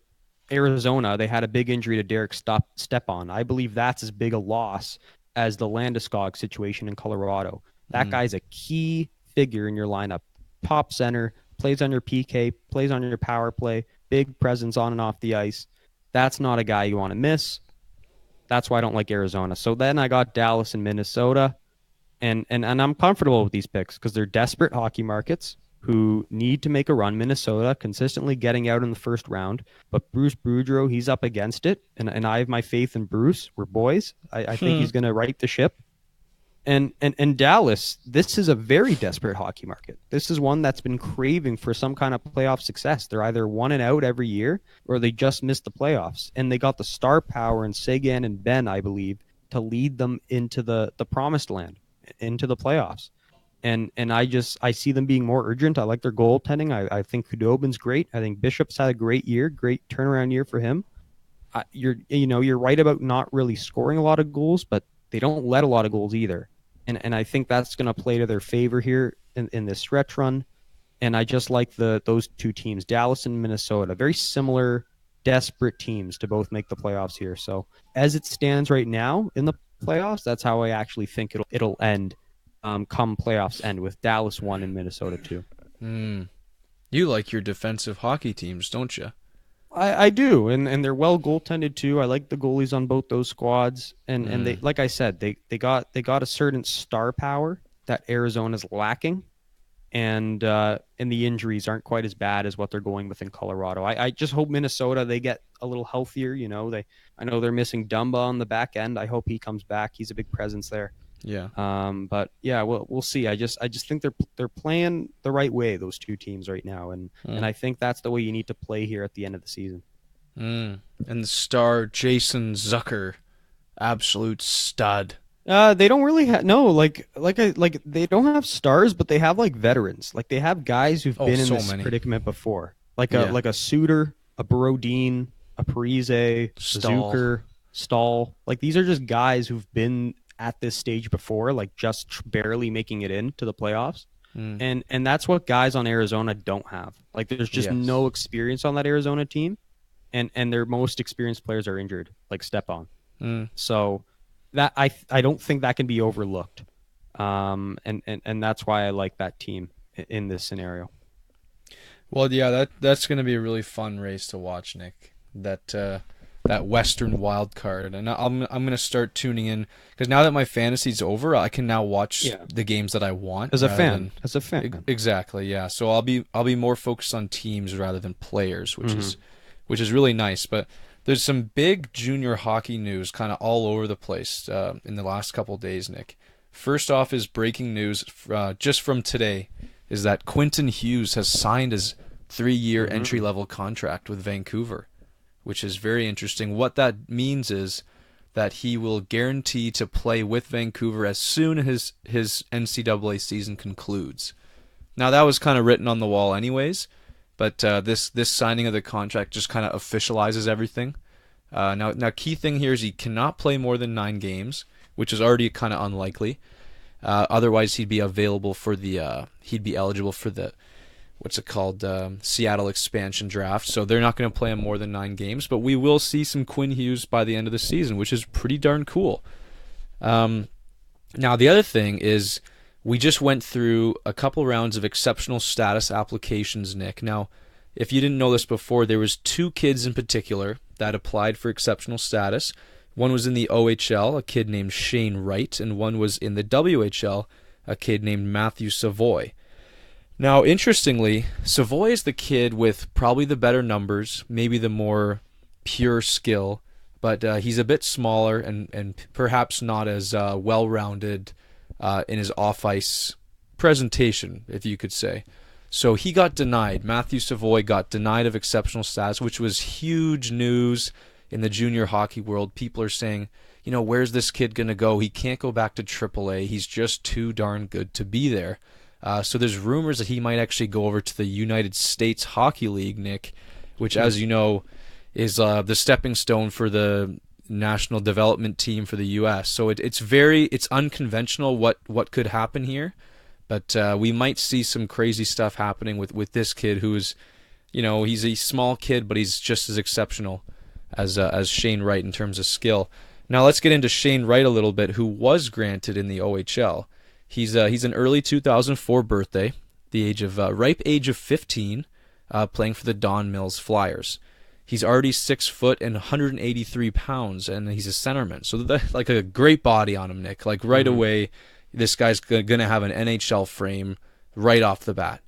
Arizona. They had a big injury to Derek Stepan. I believe that's as big a loss as the Landeskog situation in Colorado. That guy's a key figure in your lineup. Top center, plays on your PK, plays on your power play, big presence on and off the ice. That's not a guy you want to miss. That's why I don't like Arizona. So then I got Dallas and Minnesota. And I'm comfortable with these picks because they're desperate hockey markets who need to make a run. Minnesota consistently getting out in the first round, but Bruce Boudreau, he's up against it, and I have my faith in Bruce. We're boys. I think he's going to right the ship. And Dallas, this is a very desperate hockey market. This is one that's been craving for some kind of playoff success. They're either one and out every year, or they just missed the playoffs. And they got the star power in Seguin and Ben, I believe, to lead them into the promised land, into the playoffs. And I see them being more urgent. I like their goaltending. I think Khudobin's great. I think Bishop's had a great year, great turnaround year for him. You're right about not really scoring a lot of goals, but they don't let a lot of goals either. And I think that's going to play to their favor here in this stretch run. And I just like those two teams, Dallas and Minnesota, very similar, desperate teams to both make the playoffs here. So as it stands right now in the playoffs, that's how I actually think it'll end. Come playoffs end with Dallas 1 and Minnesota 2. You like your defensive hockey teams, don't you? I do, and they're well goaltended too. I like the goalies on both those squads, and they, like I said, they got a certain star power that Arizona's lacking, and the injuries aren't quite as bad as what they're going with in Colorado. I just hope Minnesota, they get a little healthier. I know they're missing Dumba on the back end. I hope he comes back. He's a big presence there. Yeah. But yeah, we'll see. I just think they're playing the right way, those two teams right now, and I think that's the way you need to play here at the end of the season. And the star Jason Zucker, absolute stud. They don't really have they don't have stars, but they have like veterans. Like they have guys who've been in this predicament before, like a Suter, a Borodin, a Parise, a Zucker, Stahl. Like these are just guys who've been at this stage before, like just barely making it into the playoffs. And that's what guys on Arizona don't have. Like there's just no experience on that Arizona team, and their most experienced players are injured, like Stepan. So that I don't think that can be overlooked. And that's why I like that team in this scenario. Well, yeah, that's going to be a really fun race to watch, Nick. That Western wild card, and I'm going to start tuning in because now that my fantasy's over, I can now watch the games that I want as a fan. Exactly, yeah. So I'll be more focused on teams rather than players, which is really nice. But there's some big junior hockey news kind of all over the place in the last couple of days, Nick. First off is breaking news just from today is that Quinn Hughes has signed his 3-year entry-level contract with Vancouver, which is very interesting. What that means is that he will guarantee to play with Vancouver as soon as his NCAA season concludes. Now, that was kind of written on the wall anyways, but this signing of the contract just kind of officializes everything. Now, key thing here is he cannot play more than 9 games, which is already kind of unlikely. Otherwise, he'd be eligible for the what's it called, Seattle expansion draft. So they're not going to play him more than 9 games, but we will see some Quinn Hughes by the end of the season, which is pretty darn cool. Now, the other thing is we just went through a couple rounds of exceptional status applications, Nick. Now, if you didn't know this before, there was 2 kids in particular that applied for exceptional status. One was in the OHL, a kid named Shane Wright, and one was in the WHL, a kid named Matthew Savoy. Now, interestingly, Savoy is the kid with probably the better numbers, maybe the more pure skill, but he's a bit smaller and perhaps not as well-rounded in his off-ice presentation, if you could say. So he got denied. Matthew Savoy got denied of exceptional status, which was huge news in the junior hockey world. People are saying, where's this kid going to go? He can't go back to AAA. He's just too darn good to be there. So there's rumors that he might actually go over to the United States Hockey League, Nick, which, as you know, is the stepping stone for the national development team for the U.S. So it's unconventional what could happen here. But we might see some crazy stuff happening with this kid who is, he's a small kid, but he's just as exceptional as Shane Wright in terms of skill. Now let's get into Shane Wright a little bit, who was granted in the OHL. He's an early 2004 birthday, the ripe age of 15, playing for the Don Mills Flyers. He's already 6 foot and 183 pounds, and he's a centerman. So like a great body on him, Nick. Like right away, this guy's going to have an NHL frame right off the bat.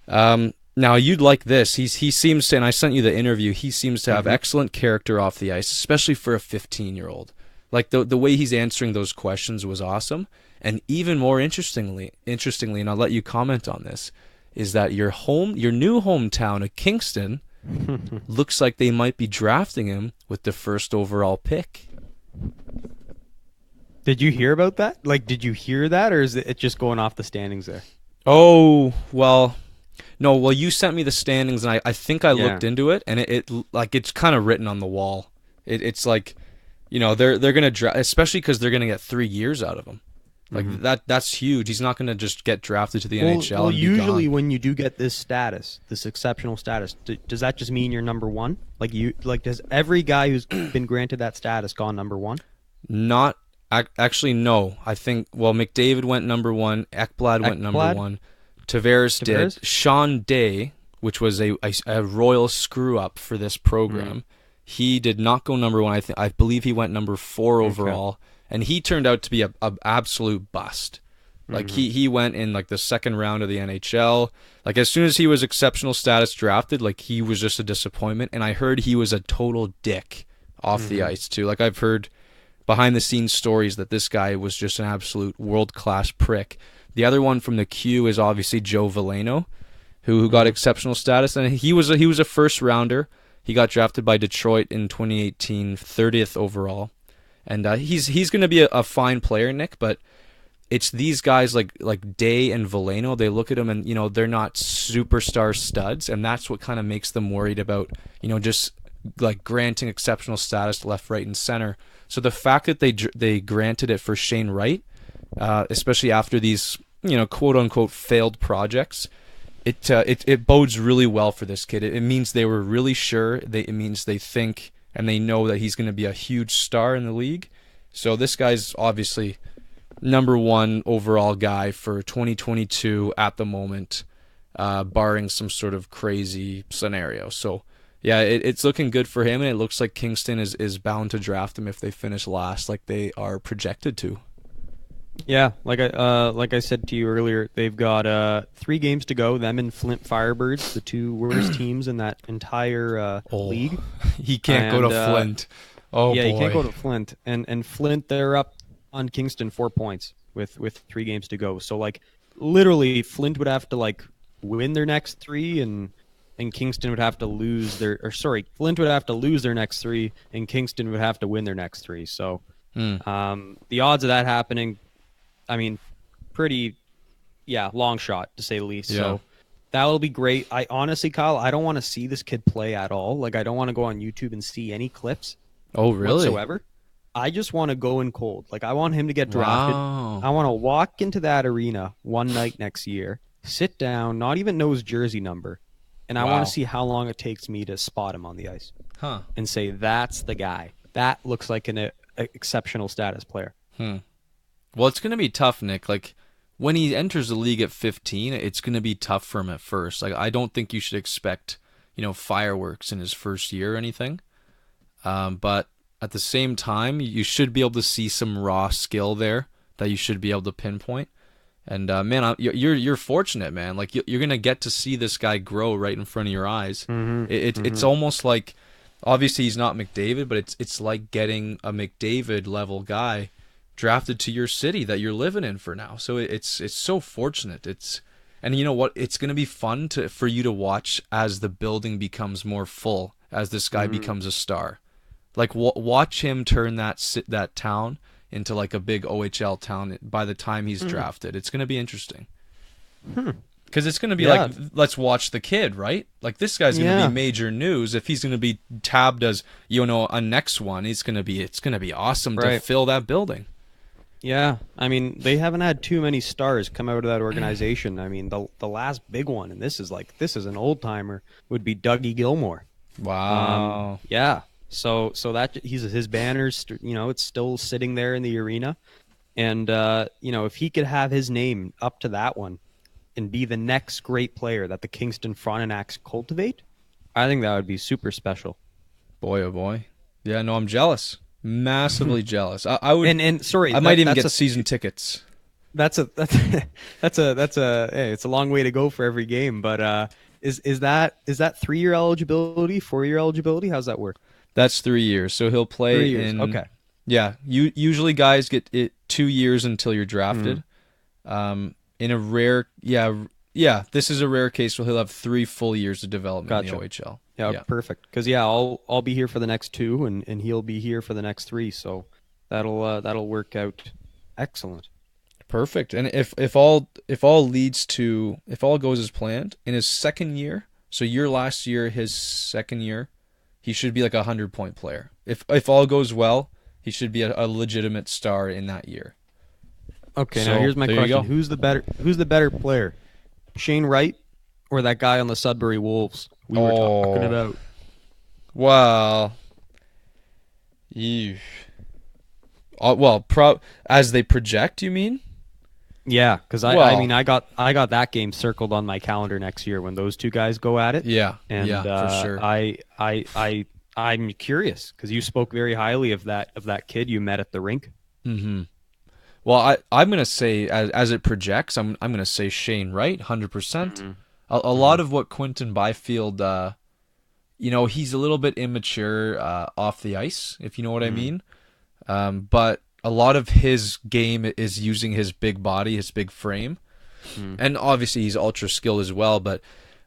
Now, you'd like this. He seems to, and I sent you the interview, he seems to have excellent character off the ice, especially for a 15-year-old. Like, the way he's answering those questions was awesome. And even more interestingly, and I'll let you comment on this, is that your new hometown of Kingston looks like they might be drafting him with the first overall pick. Did you hear about that? Like, did you hear that, or is it just going off the standings there? Oh, well, no. Well, you sent me the standings, and I think I looked into it, and it's kind of written on the wall. It's like, they're gonna draft, especially because they're gonna get 3 years out of him. Like that's huge. He's not gonna just get drafted to the NHL. Well, and usually be gone. when you do get this status, this exceptional status, does that just mean you're number one? Does every guy who's been granted that status gone number one? Not. Actually, no. I think, McDavid went number 1. Ekblad went number 1. Tavares did. Sean Day, which was a royal screw-up for this program, he did not go number 1. I believe he went number 4 overall, and he turned out to be a absolute bust. Like, he went in, like, the second round of the NHL. Like, as soon as he was exceptional status drafted, like, he was just a disappointment, and I heard he was a total dick off the ice, too. Like, I've heard behind-the-scenes stories that this guy was just an absolute world-class prick. The other one from the queue is obviously Joe Veleno, who got exceptional status, and he was a first-rounder. He got drafted by Detroit in 2018, 30th overall, and he's going to be a fine player, Nick. But it's these guys like Day and Veleno. They look at him, and they're not superstar studs, and that's what kind of makes them worried about just like granting exceptional status left, right, and center. So the fact that they granted it for Shane Wright, especially after these quote unquote failed projects, it bodes really well for this kid. It means they were really sure. It means they think and they know that he's going to be a huge star in the league. So this guy's obviously number 1 overall guy for 2022 at the moment, barring some sort of crazy scenario. So. Yeah, it's looking good for him, and it looks like Kingston is bound to draft him if they finish last, like they are projected to. Yeah, like I said to you earlier, they've got 3 games to go. Them and Flint Firebirds, the 2 worst teams in that entire league. He can't go to Flint. Oh yeah, boy. he can't go to Flint. And Flint, they're up on Kingston 4 points with 3 games to go. So like literally, Flint would have to like win their next 3 and Kingston would have to lose Flint would have to lose their next 3, and Kingston would have to win their next 3. So, the odds of that happening, I mean, pretty, long shot to say the least. Yeah. So, that will be great. I honestly, Kyle, I don't want to see this kid play at all. Like, I don't want to go on YouTube and see any clips. Oh, really? Whatsoever. I just want to go in cold. Like, I want him to get drafted. Wow. I want to walk into that arena one night next year, sit down, not even know his jersey number, and I Wow. want to see how long it takes me to spot him on the ice Huh. and say, that's the guy. That looks like an exceptional status player. Well, it's going to be tough, Nick. Like, when he enters the league at 15, it's going to be tough for him at first. Like, I don't think you should expect, fireworks in his first year or anything. But at the same time, you should be able to see some raw skill there that you should be able to pinpoint. And man, you're fortunate, man. Like, you're going to get to see this guy grow right in front of your eyes. It's almost like, obviously he's not McDavid, but it's like getting a McDavid level guy drafted to your city that you're living in for now. So it's so fortunate. And you know what? It's going to be fun for you to watch as the building becomes more full, as this guy becomes a star. Like, watch him turn that town into like a big OHL town by the time he's drafted. It's going to be interesting. Because it's going to be like, let's watch the kid, right? Like, this guy's going to be major news. If he's going to be tabbed as, a next one, it's going to be awesome to fill that building. Yeah, I mean, they haven't had too many stars come out of that organization. I mean, the last big one, and this is an old timer, would be Dougie Gilmore. Wow. Yeah. So that his banners, it's still sitting there in the arena, and if he could have his name up to that one, and be the next great player that the Kingston Frontenacs cultivate, I think that would be super special. Boy, oh boy. Yeah, no, I'm jealous. Massively jealous. I would, and sorry, I might even get season tickets. Hey, it's a long way to go for every game, but is that 3-year eligibility, 4-year eligibility? How's that work? That's 3 years. So he'll play 3 years. Okay. Yeah, usually guys get it 2 years until you're drafted. In a rare, this is a rare case where he'll have 3 full years of development in the OHL. Yeah, perfect. Because I'll be here for the next 2, and he'll be here for the next 3. So that'll work out excellent. Perfect. And if all goes as planned, in his second year, so your last year, his second year, he should be like a 100-point player. If all goes well, he should be a legitimate star in that year. Okay, So, now here's my there you question: go. Who's the better player, Shane Wright or that guy on the Sudbury Wolves? We were talking it out. Well, as they project, you mean? Yeah, because I got that game circled on my calendar next year when those two guys go at it. Yeah, and for sure. I'm curious because you spoke very highly of that kid you met at the rink. Mm-hmm. Well, I'm gonna say as it projects, I'm gonna say Shane Wright, 100%. A lot of what Quinton Byfield, he's a little bit immature off the ice, if you know what I mean. But a lot of his game is using his big body, his big frame, and obviously he's ultra skilled as well. But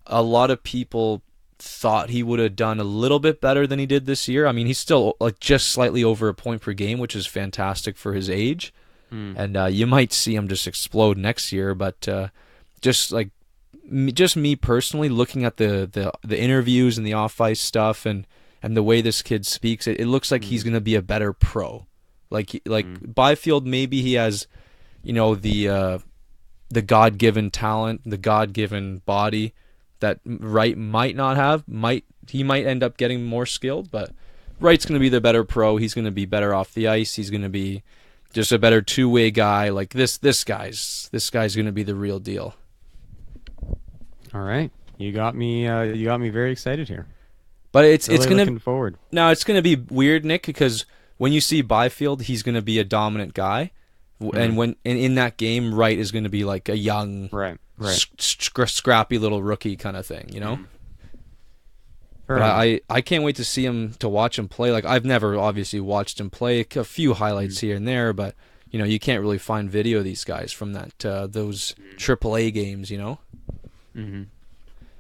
a lot of people thought he would have done a little bit better than he did this year. I mean, he's still like just slightly over a point per game, which is fantastic for his age. And you might see him just explode next year. But just me personally, looking at the interviews and the off ice stuff and the way this kid speaks, it looks like he's going to be a better pro. Like Byfield, maybe he has, the God-given talent, the God-given body that Wright might not have. He might end up getting more skilled, but Wright's going to be the better pro. He's going to be better off the ice. He's going to be just a better two-way guy. Like this guy's going to be the real deal. All right, you got me very excited here. But it's really going looking forward. Now it's going to be weird, Nick, because when you see Byfield, he's going to be a dominant guy, and in that game, Wright is going to be like a young, scrappy little rookie kind of thing, But I can't wait to watch him play. Like, I've never obviously watched him play. A few highlights here and there, but you can't really find video of these guys from those AAA games, Mm-hmm.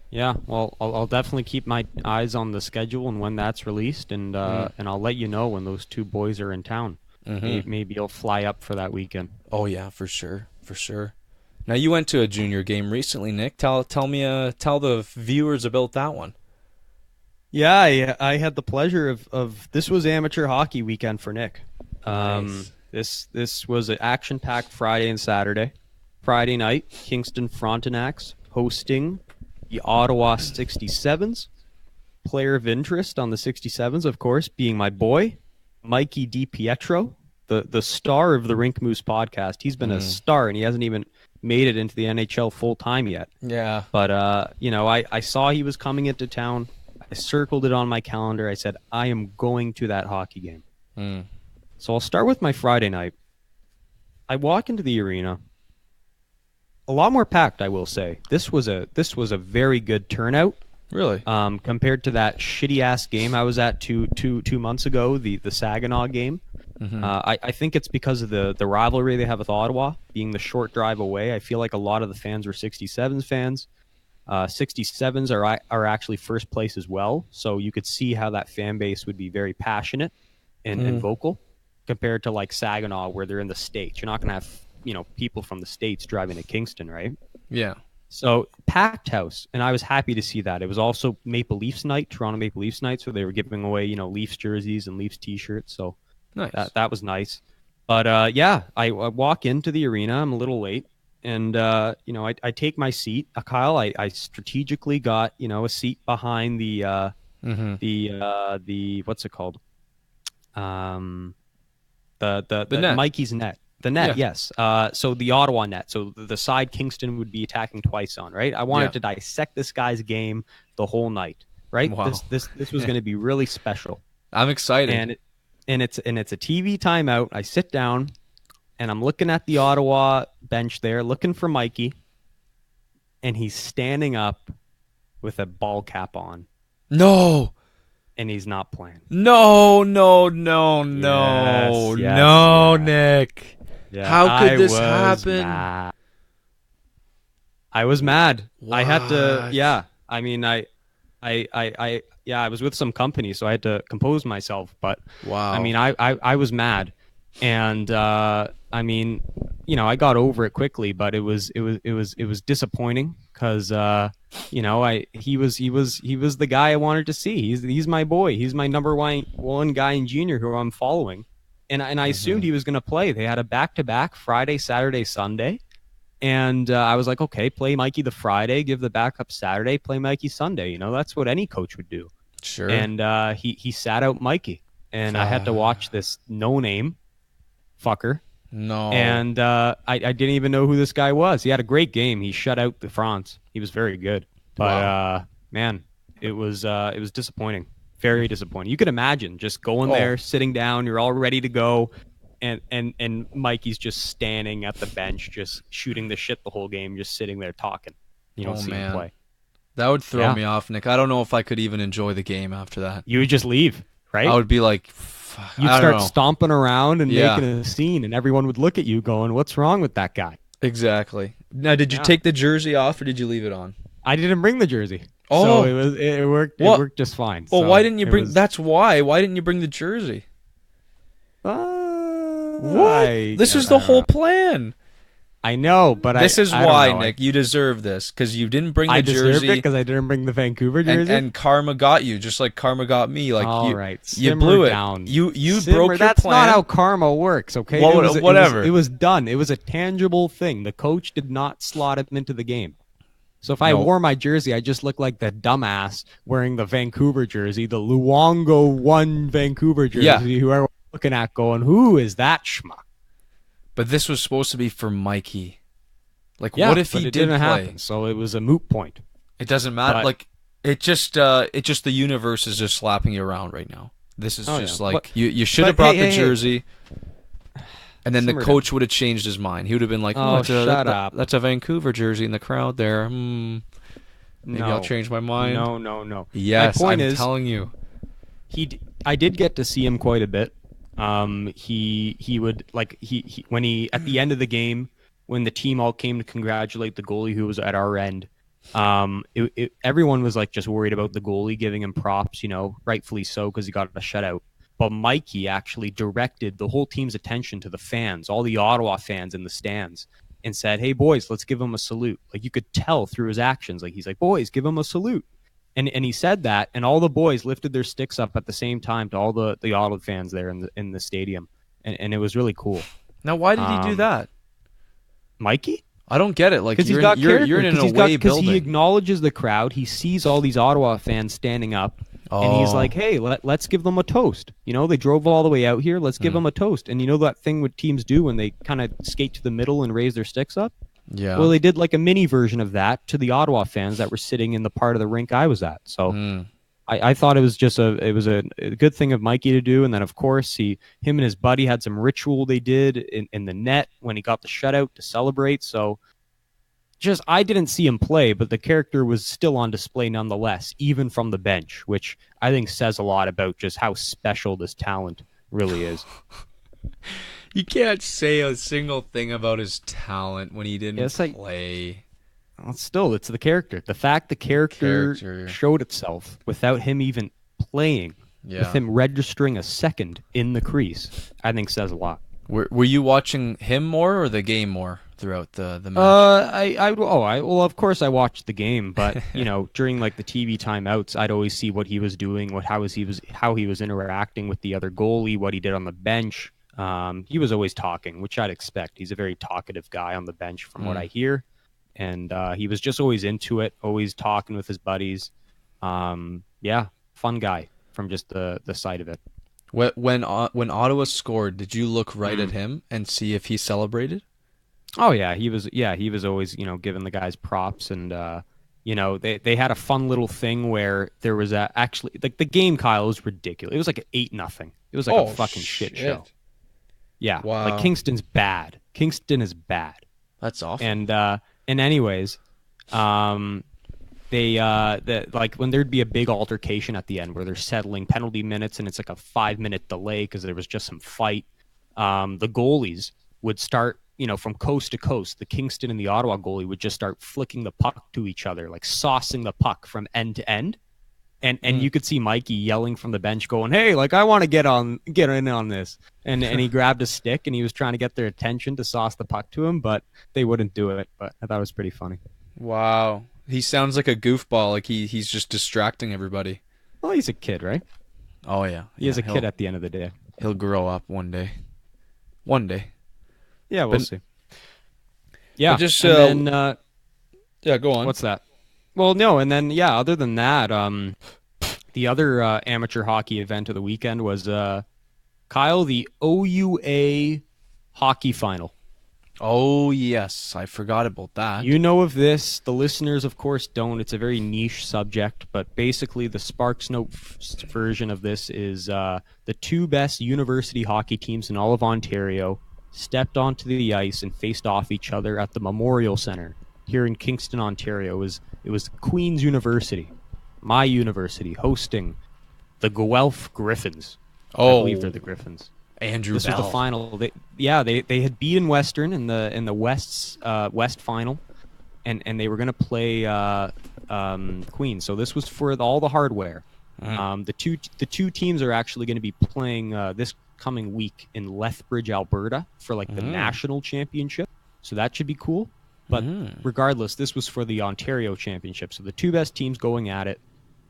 Yeah, well, I'll definitely keep my eyes on the schedule and when that's released, and I'll let you know when those two boys are in town. Maybe you'll fly up for that weekend. Oh yeah, for sure. Now you went to a junior game recently, Nick. Tell the viewers about that one. Yeah, I had the pleasure of this was amateur hockey weekend for Nick. Nice. This was an action-packed Friday and Saturday. Friday night, Kingston Frontenacs hosting the Ottawa 67s. Player of interest on the 67s, of course, being my boy, Mikey DiPietro, the star of the Rink Moose podcast. He's been a star, and he hasn't even made it into the NHL full-time yet. Yeah. But, I saw he was coming into town. I circled it on my calendar. I said, I am going to that hockey game. So I'll start with my Friday night. I walk into the arena. A lot more packed, I will say. This was a very good turnout. Really? Compared to that shitty-ass game I was at two months ago, the Saginaw game. I think it's because of the rivalry they have with Ottawa, being the short drive away. I feel like a lot of the fans were 67s fans. 67s are actually first place as well, so you could see how that fan base would be very passionate and vocal compared to like Saginaw, where they're in the States. You're not going to have people from the States driving to Kingston, right? Yeah. So packed house, and I was happy to see that. It was also Maple Leafs night, Toronto Maple Leafs night, so they were giving away Leafs jerseys and Leafs t-shirts. So nice. That was nice. But I walk into the arena. I'm a little late, and I take my seat. Kyle, I strategically got a seat behind the what's it called? The net. Mikey's net. The net, Yeah. yes. So the Ottawa net. So the side Kingston would be attacking twice on, right? I wanted to dissect this guy's game the whole night, right? Wow. This was going to be really special. I'm excited. And it's a TV timeout. I sit down, and I'm looking at the Ottawa bench there, looking for Mikey, and he's standing up with a ball cap on, No. and he's not playing. No. Yes, No, yeah. Nick. Yeah, How could this was happen? mad. I was mad. I had to. What? Yeah. I mean, I was with some company, so I had to compose myself. But Wow. I mean, I was mad, and I got over it quickly. But it was disappointing because he was the guy I wanted to see. He's my boy. He's my number one guy in junior who I'm following. And I assumed he was going to play. They had a back-to-back Friday, Saturday, Sunday. And I was like, okay, play Mikey the Friday, give the backup Saturday, play Mikey Sunday. That's what any coach would do. Sure. And he sat out Mikey. And I had to watch this no-name fucker. No. And I didn't even know who this guy was. He had a great game. He shut out the France. He was very good. But, man, it was disappointing. Very disappointing. You could imagine just going there, sitting down, you're all ready to go, and Mikey's just standing at the bench, just shooting the shit the whole game, just sitting there talking. You don't see him play. That would throw me off, Nick. I don't know if I could even enjoy the game after that. You would just leave, right? I would be like, fuck, You'd I don't start know. stomping around and making a scene, and everyone would look at you going, what's wrong with that guy? Exactly. Now, did you take the jersey off or did you leave it on? I didn't bring the jersy. Oh. So it worked. It What? worked just fine. Well, So why didn't you it bring? was- That's why. Why didn't you bring the jersey? What? This is the whole plan. I know, but This is I don't why, know. Nick. You deserve this because you didn't bring the I deserved it jersey, because I didn't bring the Vancouver jersey. and karma got you, just like karma got me. Like All you, right, you simmer blew it. down. You Simmer. broke your That's plan. not how karma works, okay? Well, It was- whatever. It was done. It was a tangible thing. The coach did not slot him into the game. So if I No. wore my jersey, I just looked like the dumbass wearing the Vancouver jersey, the Luongo 1 Vancouver jersey, Yeah. who are looking at going, who is that schmuck? But this was supposed to be for Mikey. Like, Yeah, what if but he it did didn't play? happen, so it was a moot point. It doesn't matter. But- Like, it just the universe is just slapping you around right now. This is Oh, just yeah. like But- you should but have brought hey, the hey, hey. jersey, and then the Simmer coach would have changed his mind. He would have been like, Oh, "Oh, shut up. that's a Vancouver jersey in the crowd there. Maybe I'll change my mind." No. Yes, My point I'm is, telling you. I did get to see him quite a bit. He would when he at the end of the game when the team all came to congratulate the goalie who was at our end. Everyone was like just worried about the goalie, giving him props, rightfully so because he got a shutout. But Mikey actually directed the whole team's attention to the fans, all the Ottawa fans in the stands, and said, "Hey boys, let's give him a salute." Like you could tell through his actions, like he's like, "Boys, give him a salute." And he said that, and all the boys lifted their sticks up at the same time to all the Ottawa fans there in the stadium, and it was really cool. Now, why did he do that? Mikey? I don't get it. Like Because you're in an away building. He acknowledges the crowd. He sees all these Ottawa fans standing up, and he's like, "Hey, let's give them a toast." You know, they drove all the way out here. Let's give them a toast. And you know that thing what teams do when they kind of skate to the middle and raise their sticks up? Yeah. Well, they did like a mini version of that to the Ottawa fans that were sitting in the part of the rink I was at. So I thought it was just a good thing of Mikey to do. And then of course him and his buddy had some ritual they did in the net when he got the shutout to celebrate. So just I didn't see him play, but the character was still on display nonetheless, even from the bench, which I think says a lot about just how special this talent really is. You can't say a single thing about his talent when he didn't play. Well, still, it's the character. The fact the character showed itself without him even playing, with him registering a second in the crease, I think says a lot. Were you watching him more or the game more throughout the match? Well, of course I watched the game, but you know, during like the TV timeouts, I'd always see what he was doing, how he was interacting with the other goalie, what he did on the bench. He was always talking, which I'd expect. He's a very talkative guy on the bench, from what I hear. And he was just always into it, always talking with his buddies. Fun guy from just the sight of it. When Ottawa scored, did you look right at him and see if he celebrated? Oh yeah, he was always, you know, giving the guys props, and you know, they had a fun little thing where there was actually like the game, Kyle, was ridiculous. It was like an 8-0. It was like a fucking shit show. Yeah, wow. Like Kingston's bad. Kingston is bad. That's awful. And anyways, like when there'd be a big altercation at the end where they're settling penalty minutes and it's like a 5-minute delay because there was just some fight, the goalies would start, you know, from coast to coast. The Kingston and the Ottawa goalie would just start flicking the puck to each other, like saucing the puck from end to end. And you could see Mikey yelling from the bench going, "Hey, like I want to get in on this." And he grabbed a stick and he was trying to get their attention to sauce the puck to him, but they wouldn't do it. But I thought it was pretty funny. Wow. He sounds like a goofball, like he's just distracting everybody. Well, he's a kid, right? Oh yeah. He is a kid at the end of the day. He'll grow up one day. One day. Yeah, we'll see. Yeah. Just and then, yeah, go on. What's that? Well, no, and then other than that, the other amateur hockey event of the weekend was Kyle, the OUA hockey final. Oh yes, I forgot about that. You know of this. The listeners, of course, don't. It's a very niche subject, but basically the Sparks Note version of this is the two best university hockey teams in all of Ontario stepped onto the ice and faced off each other at the Memorial Centre here in Kingston, Ontario. It was Queen's University, my university, hosting the Guelph Griffins. Oh, I believe they're the Griffins. Andrew This Bell. was the final. They had beaten Western in the West final, and they were going to play Queen. So this was for all the hardware. The two teams are actually going to be playing this coming week in Lethbridge, Alberta, for like the national championship. So that should be cool. But regardless, this was for the Ontario Championship. So the two best teams going at it,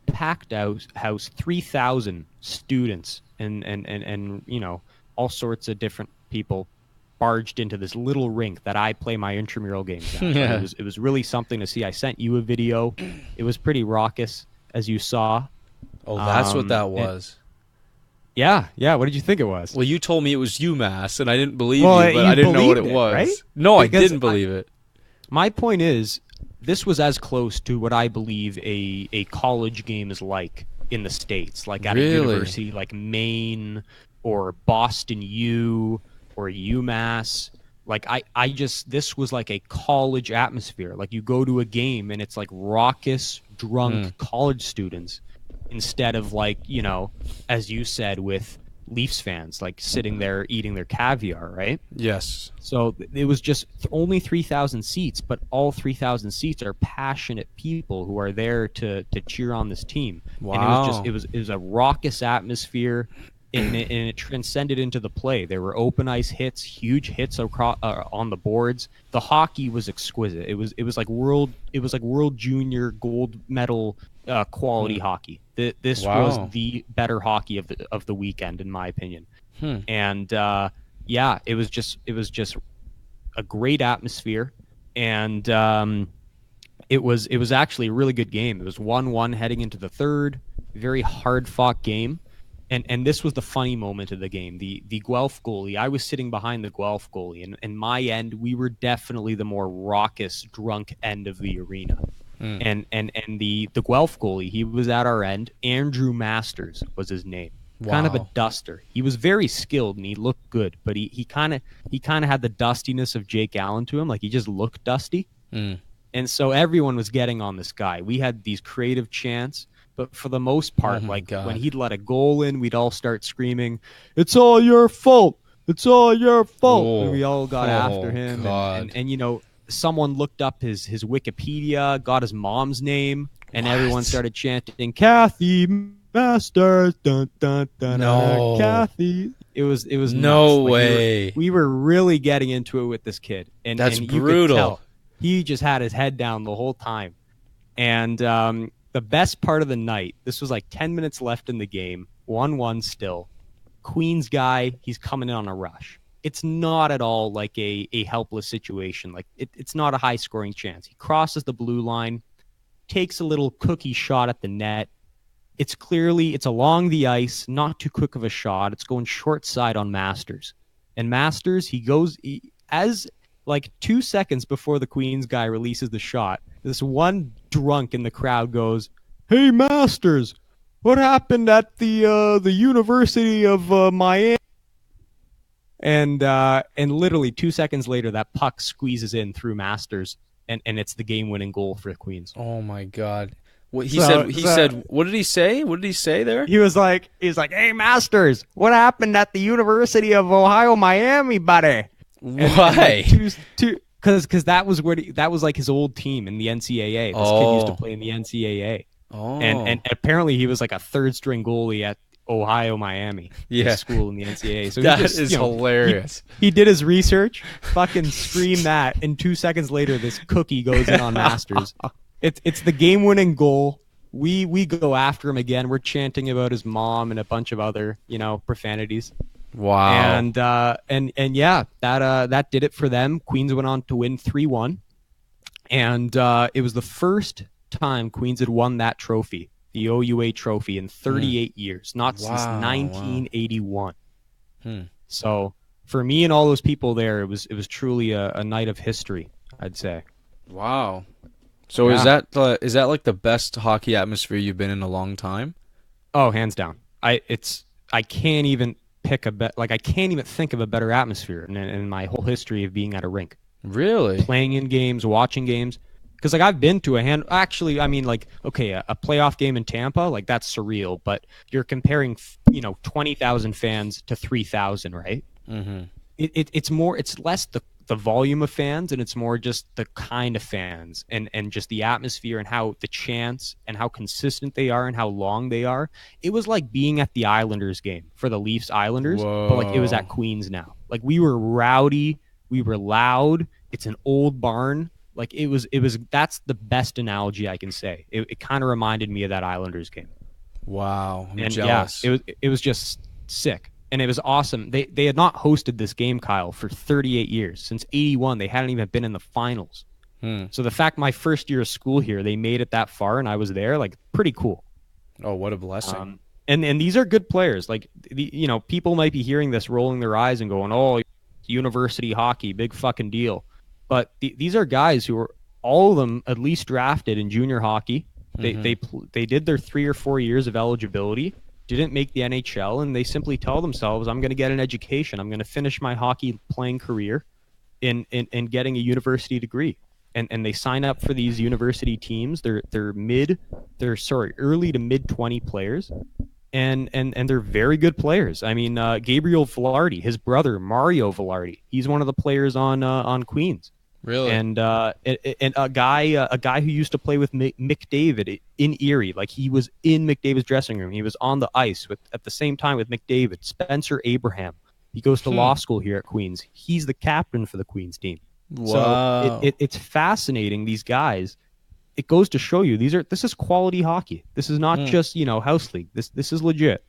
packed house, 3,000 students and you know, all sorts of different people barged into this little rink that I play my intramural games at. Yeah. It was really something to see. I sent you a video. It was pretty raucous, as you saw. Oh, that's what that was. Yeah. What did you think it was? Well, you told me it was UMass, and I didn't believe Well, you, but you I didn't know what it believed it, was. right? No, Because I didn't believe it. My point is, this was as close to what I believe a college game is like in the States, like at a university like Maine or Boston U or UMass. Like this was like a college atmosphere. Like you go to a game and it's like raucous, drunk college students instead of like, you know, as you said, with Leafs fans like sitting there eating their caviar, right? Yes. So it was just only 3,000 seats, but all 3,000 seats are passionate people who are there to cheer on this team. Wow. And it was a raucous atmosphere, and it transcended into the play. There were open ice hits, huge hits across, on the boards. The hockey was exquisite. It was like world junior gold medal quality hockey. This was the better hockey of the weekend, in my opinion. And it was just a great atmosphere. and it was actually a really good game. It was 1-1 heading into the third. Very hard fought game. And this was the funny moment of the game. The Guelph goalie, I was sitting behind the Guelph goalie, and in my end, we were definitely the more raucous, drunk end of the arena. And the Guelph goalie, he was at our end. Andrew Masters was his name. Wow. Kind of a duster. He was very skilled and he looked good, but he kind of had the dustiness of Jake Allen to him. Like, he just looked dusty. And so everyone was getting on this guy. We had these creative chants. But for the most part, when he'd let a goal in, we'd all start screaming, "It's all your fault! It's all your fault!" Oh. And we all got after him. And you know, someone looked up his Wikipedia, got his mom's name, and everyone started chanting, "Kathy Masters, dun dun dun, No. Kathy." It was No nuts. way. We were really getting into it with this kid, and That's and you brutal. could tell he just had his head down the whole time, and the best part of the night, this was like 10 minutes left in the game, 1-1 still. Queens guy, he's coming in on a rush. It's not at all like a helpless situation. Like, it's not a high-scoring chance. He crosses the blue line, takes a little cookie shot at the net. It's along the ice, not too quick of a shot. It's going short side on Masters. And Masters, as like 2 seconds before the Queens guy releases the shot, this one drunk in the crowd goes, "Hey, Masters, what happened at the University of Miami?" And literally 2 seconds later, that puck squeezes in through Masters, and it's the game-winning goal for the Queens. Oh my God! What he said? What did he say? What did he say there? He was like, "Hey, Masters, what happened at the University of Ohio, Miami, buddy?" Why? Because that was like his old team in the NCAA. This kid used to play in the NCAA. And apparently he was like a third string goalie at Ohio, Miami. Yeah. School in the NCAA. So That is hilarious. He did his research, fucking screamed that, and 2 seconds later this cookie goes in on Masters. It's the game-winning goal. We go after him again. We're chanting about his mom and a bunch of other, profanities. Wow. And yeah, that did it for them. Queens went on to win 3-1. And it was the first time Queens had won that trophy, the OUA trophy, in 38 years, not since 1981. So for me and all those people there, it was truly a night of history, I'd say. Wow. So is that like the best hockey atmosphere you've been in a long time? Oh, hands down. I can't even I can't even think of a better atmosphere in my whole history of being at a rink. Really? Playing in games, watching games. Because I've been to a playoff game in Tampa, like, that's surreal. But you're comparing 20,000 fans to 3,000, right? Mm-hmm. It's less the volume of fans, and it's more just the kind of fans and just the atmosphere and how the chants and how consistent they are and how long they are. It was like being at the Islanders game for the Leafs Islanders, but like it was at Queens now. Like, we were rowdy, we were loud. It's an old barn. Like, it was. That's the best analogy I can say. It kind of reminded me of that Islanders game. Wow, I'm and jealous. Yeah, it was just sick. And it was awesome. They had not hosted this game, Kyle, for 38 years. Since 81, they hadn't even been in the finals. So the fact my first year of school here, they made it that far and I was there, like, pretty cool. Oh, what a blessing. And these are good players. Like, people might be hearing this, rolling their eyes and going, "Oh, university hockey, big fucking deal." But these are guys who are, all of them, at least drafted in junior hockey. They did their 3 or 4 years of eligibility, didn't make the NHL, and they simply tell themselves, "I'm going to get an education. I'm going to finish my hockey playing career in getting a university degree." And they sign up for these university teams. They're early to mid 20 players, and they're very good players. I mean, Gabriel Velarde, his brother Mario Velarde, he's one of the players on Queens. Really? And a guy who used to play with McDavid in Erie, like, he was in McDavid's dressing room. He was on the ice at the same time with McDavid. Spencer Abraham, he goes to law school here at Queens. He's the captain for the Queens team. Wow. So it's fascinating. These guys, it goes to show you this is quality hockey. This is not just house league. This is legit.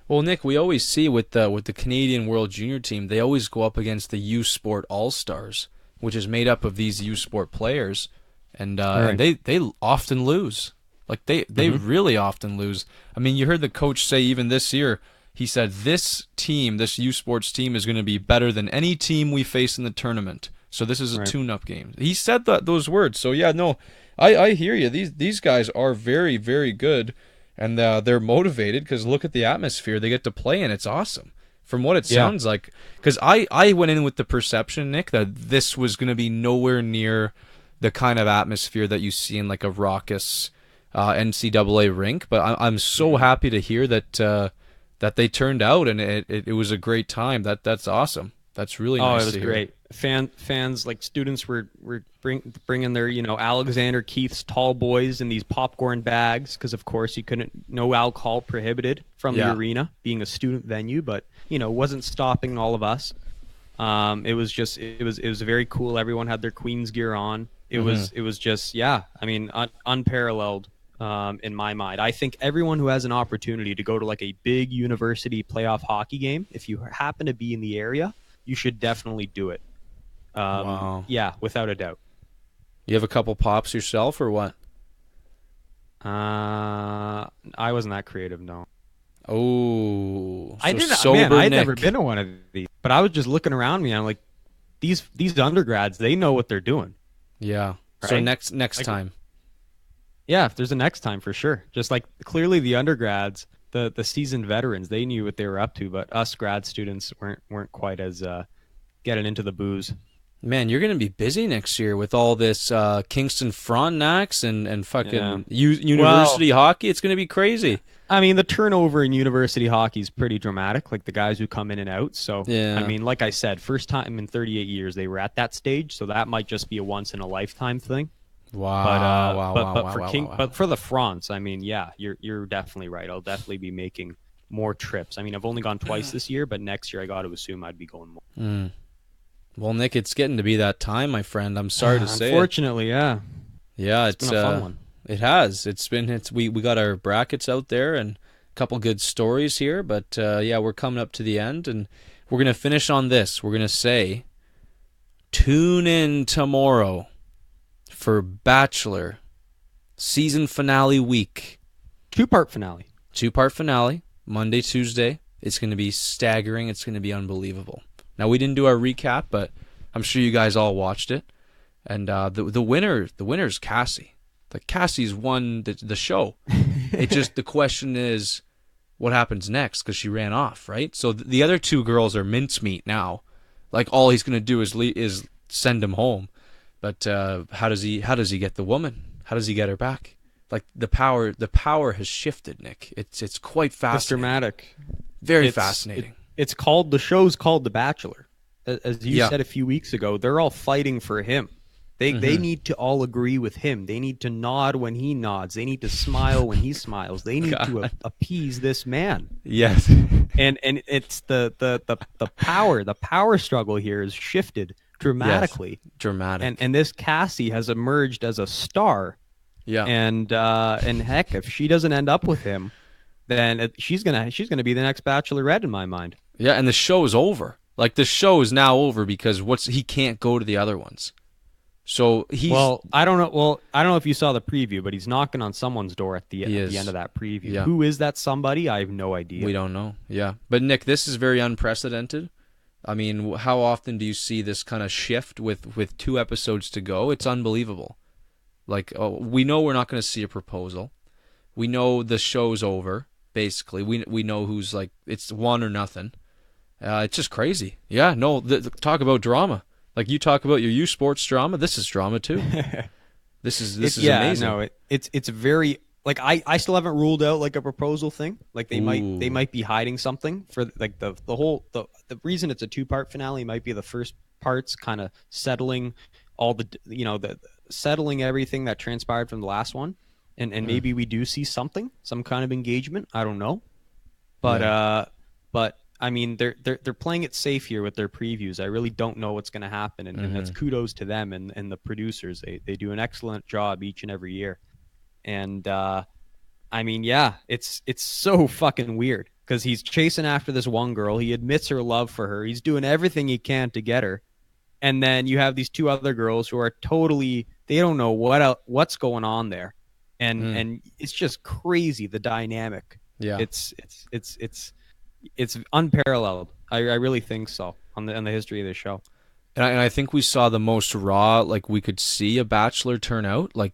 Well, Nick, we always see with the Canadian World Junior team, they always go up against the U Sport All Stars. which is made up of these U Sport players, and Right. they often lose. Like they really often lose. I mean, you heard the coach say even this year. He said this team, this U Sports team, is going to be better than any team we face in the tournament. So this is a Right. tune-up game. He said those words. So yeah, no, I hear you. These guys are very, very good, and they're motivated because look at the atmosphere they get to play in. It's awesome. From what it sounds like, because I went in with the perception, Nick, that this was going to be nowhere near the kind of atmosphere that you see in like a raucous NCAA rink. But I'm so happy to hear that. That they turned out, and it was a great time. That's awesome. That's really nice. Oh, it was to hear. great. Fans, like students were bringing their Alexander Keith's tall boys in these popcorn bags because of course you couldn't, no alcohol prohibited from the arena being a student venue, but wasn't stopping all of us. It was very cool. Everyone had their Queen's gear on. It was just unparalleled. In my mind, I think everyone who has an opportunity to go to like a big university playoff hockey game, if you happen to be in the area, you should definitely do it. Wow. Yeah, without a doubt. You have a couple pops yourself, or what? I wasn't that creative, no. Oh, I didn't. Sober Man, I'd Nick. never been to one of these, but I was just looking around me. And I'm like, these undergrads, they know what they're doing. Yeah. So Right? next Like- time. Yeah, if there's a next time for sure. Just like clearly the undergrads, the seasoned veterans, they knew what they were up to, but us grad students weren't quite as getting into the booze. Man, you're going to be busy next year with all this Kingston Frontenacs and fucking Yeah. university hockey. It's going to be crazy. I mean, the turnover in university hockey is pretty dramatic, like the guys who come in and out. So, Yeah. I mean, like I said, first time in 38 years they were at that stage, so that might just be a once in a lifetime thing. Wow. But for the fronts, I mean, yeah, you're definitely right. I'll definitely be making more trips. I mean, I've only gone twice this year, but next year I got to assume I'd be going more. Well, Nick, it's getting to be that time, my friend. I'm sorry to say it. Unfortunately, yeah. Yeah, It's been a fun one. It has. We got our brackets out there and a couple good stories here, but yeah, we're coming up to the end, and we're gonna finish on this. We're gonna say, tune in tomorrow for Bachelor season finale week. Two-part finale. Two-part finale, Monday, Tuesday. It's gonna be staggering. It's gonna be unbelievable. Now, we didn't do our recap, but I'm sure you guys all watched it. And the winner's Cassie. Like, Cassie's won the show. It just, the question is, what happens next? Because she ran off, right? So the other two girls are mincemeat now. Like, all he's gonna do is send him home. But how does he get the woman? How does he get her back? Like, the power has shifted, Nick. It's quite fascinating. It's dramatic. Very fascinating. The show's called The Bachelor. As you Yeah. said a few weeks ago, they're all fighting for him. They need to all agree with him. They need to nod when he nods. They need to smile when he smiles. They need to appease this man. Yes. And it's the power struggle here is shifted dramatically. Yes. Dramatic. And this Cassie has emerged as a star. Yeah. And heck, if she doesn't end up with him, then she's gonna be the next Bachelorette in my mind. Yeah, and the show is over. Like, the show is now over because he can't go to the other ones. So he's I don't know. Well, I don't know if you saw the preview, but he's knocking on someone's door at the He is. end of that preview. Yeah. Who is that somebody? I have no idea. we don't know. Yeah, but Nick, this is very unprecedented. I mean, how often do you see this kind of shift with 2 episodes to go? It's unbelievable. Like, we know we're not going to see a proposal. We know the show's over. Basically, we know who's, like, it's one or nothing. It's just crazy. Yeah, no, talk about drama. Like, you talk about your U Sports drama. This is drama too. This is amazing. No, it's very, like, I still haven't ruled out like a proposal thing. Like, they might be hiding something for, like, the reason it's a 2-part finale might be the first part's kind of settling all the settling everything that transpired from the last one. And maybe we do see some kind of engagement. I don't know, but I mean, they're playing it safe here with their previews. I really don't know what's going to happen, and that's kudos to them and the producers. They do an excellent job each and every year. And I mean, yeah, it's so fucking weird because he's chasing after this one girl. He admits her love for her. He's doing everything he can to get her, and then you have these two other girls who are totally, they don't know what's going on there, and it's just crazy, the dynamic. Yeah. It's unparalleled. I really think so on the history of the show. And I think we saw the most raw, like, we could see a Bachelor turn out. Like,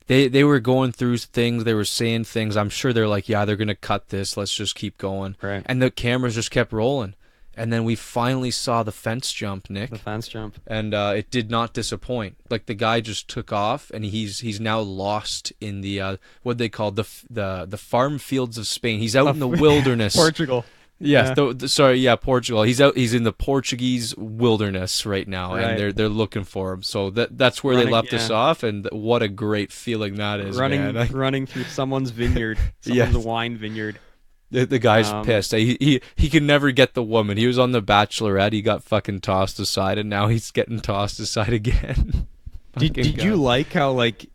they were going through things, they were saying things. I'm sure they're like, yeah, they're going to cut this. Let's just keep going. Right. And the cameras just kept rolling. And then we finally saw the fence jump, Nick. The fence jump. And it did not disappoint. Like, the guy just took off, and he's now lost in the what they call the farm fields of Spain. He's out in the wilderness. Portugal. Yes, Portugal. He's in the Portuguese wilderness right now, Right. and they're looking for him. So that's where they left us off, and what a great feeling that is. Man. Running through someone's vineyard, someone's wine vineyard. The guy's pissed. He can never get the woman. He was on The Bachelorette. He got fucking tossed aside, and now he's getting tossed aside again. Did you like how like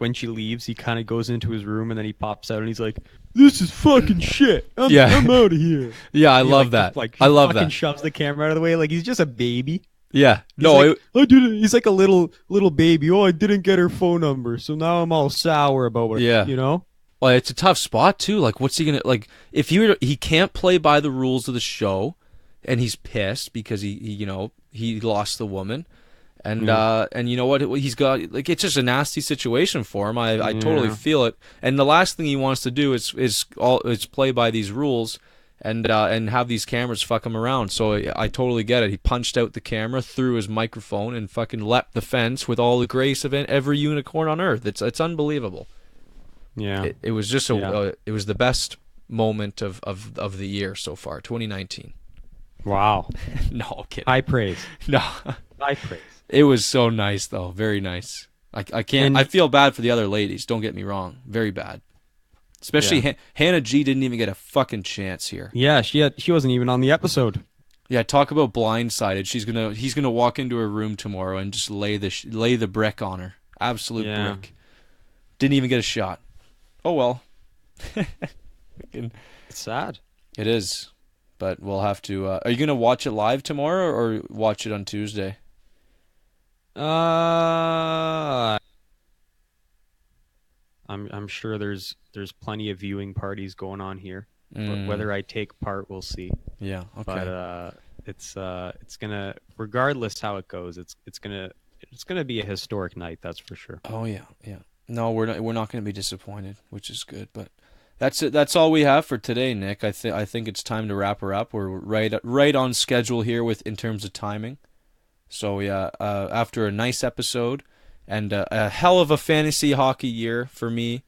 when she leaves, he kind of goes into his room and then he pops out and he's like, "This is fucking shit. I'm out of here." Yeah, I He, love that. I love fucking that. shoves the camera out of the way like he's just a baby. Yeah. He's I did it. He's like a little baby. Oh, I didn't get her phone number, so now I'm all sour about it. Yeah. You know. Well, it's a tough spot too. Like, what's he gonna like? If he can't play by the rules of the show, and he's pissed because he lost the woman, and you know what? He's got, like, it's just a nasty situation for him. I totally feel it. And the last thing he wants to do is play by these rules, and have these cameras fuck him around. So I totally get it. He punched out the camera, threw his microphone, and fucking leapt the fence with all the grace of every unicorn on earth. It's unbelievable. Yeah. It was just it was the best moment of the year so far, 2019. Wow. No kidding. High praise. No. High praise. It was so nice though, very nice. I can't. I feel bad for the other ladies. Don't get me wrong, very bad. Especially Hannah G didn't even get a fucking chance here. Yeah, she wasn't even on the episode. Yeah, talk about blindsided. He's gonna walk into her room tomorrow and just lay the brick on her. Absolute brick. Didn't even get a shot. Oh well. It's sad. It is, but we'll have to. Are you gonna watch it live tomorrow or watch it on Tuesday? I'm sure there's plenty of viewing parties going on here. But whether I take part, we'll see. Yeah. Okay. But it's gonna, regardless how it goes, it's gonna be a historic night. That's for sure. Oh yeah. No, we're not going to be disappointed, which is good. But that's it. That's all we have for today, Nick. I think it's time to wrap her up. We're right on schedule here in terms of timing. So yeah, after a nice episode and a hell of a fantasy hockey year for me.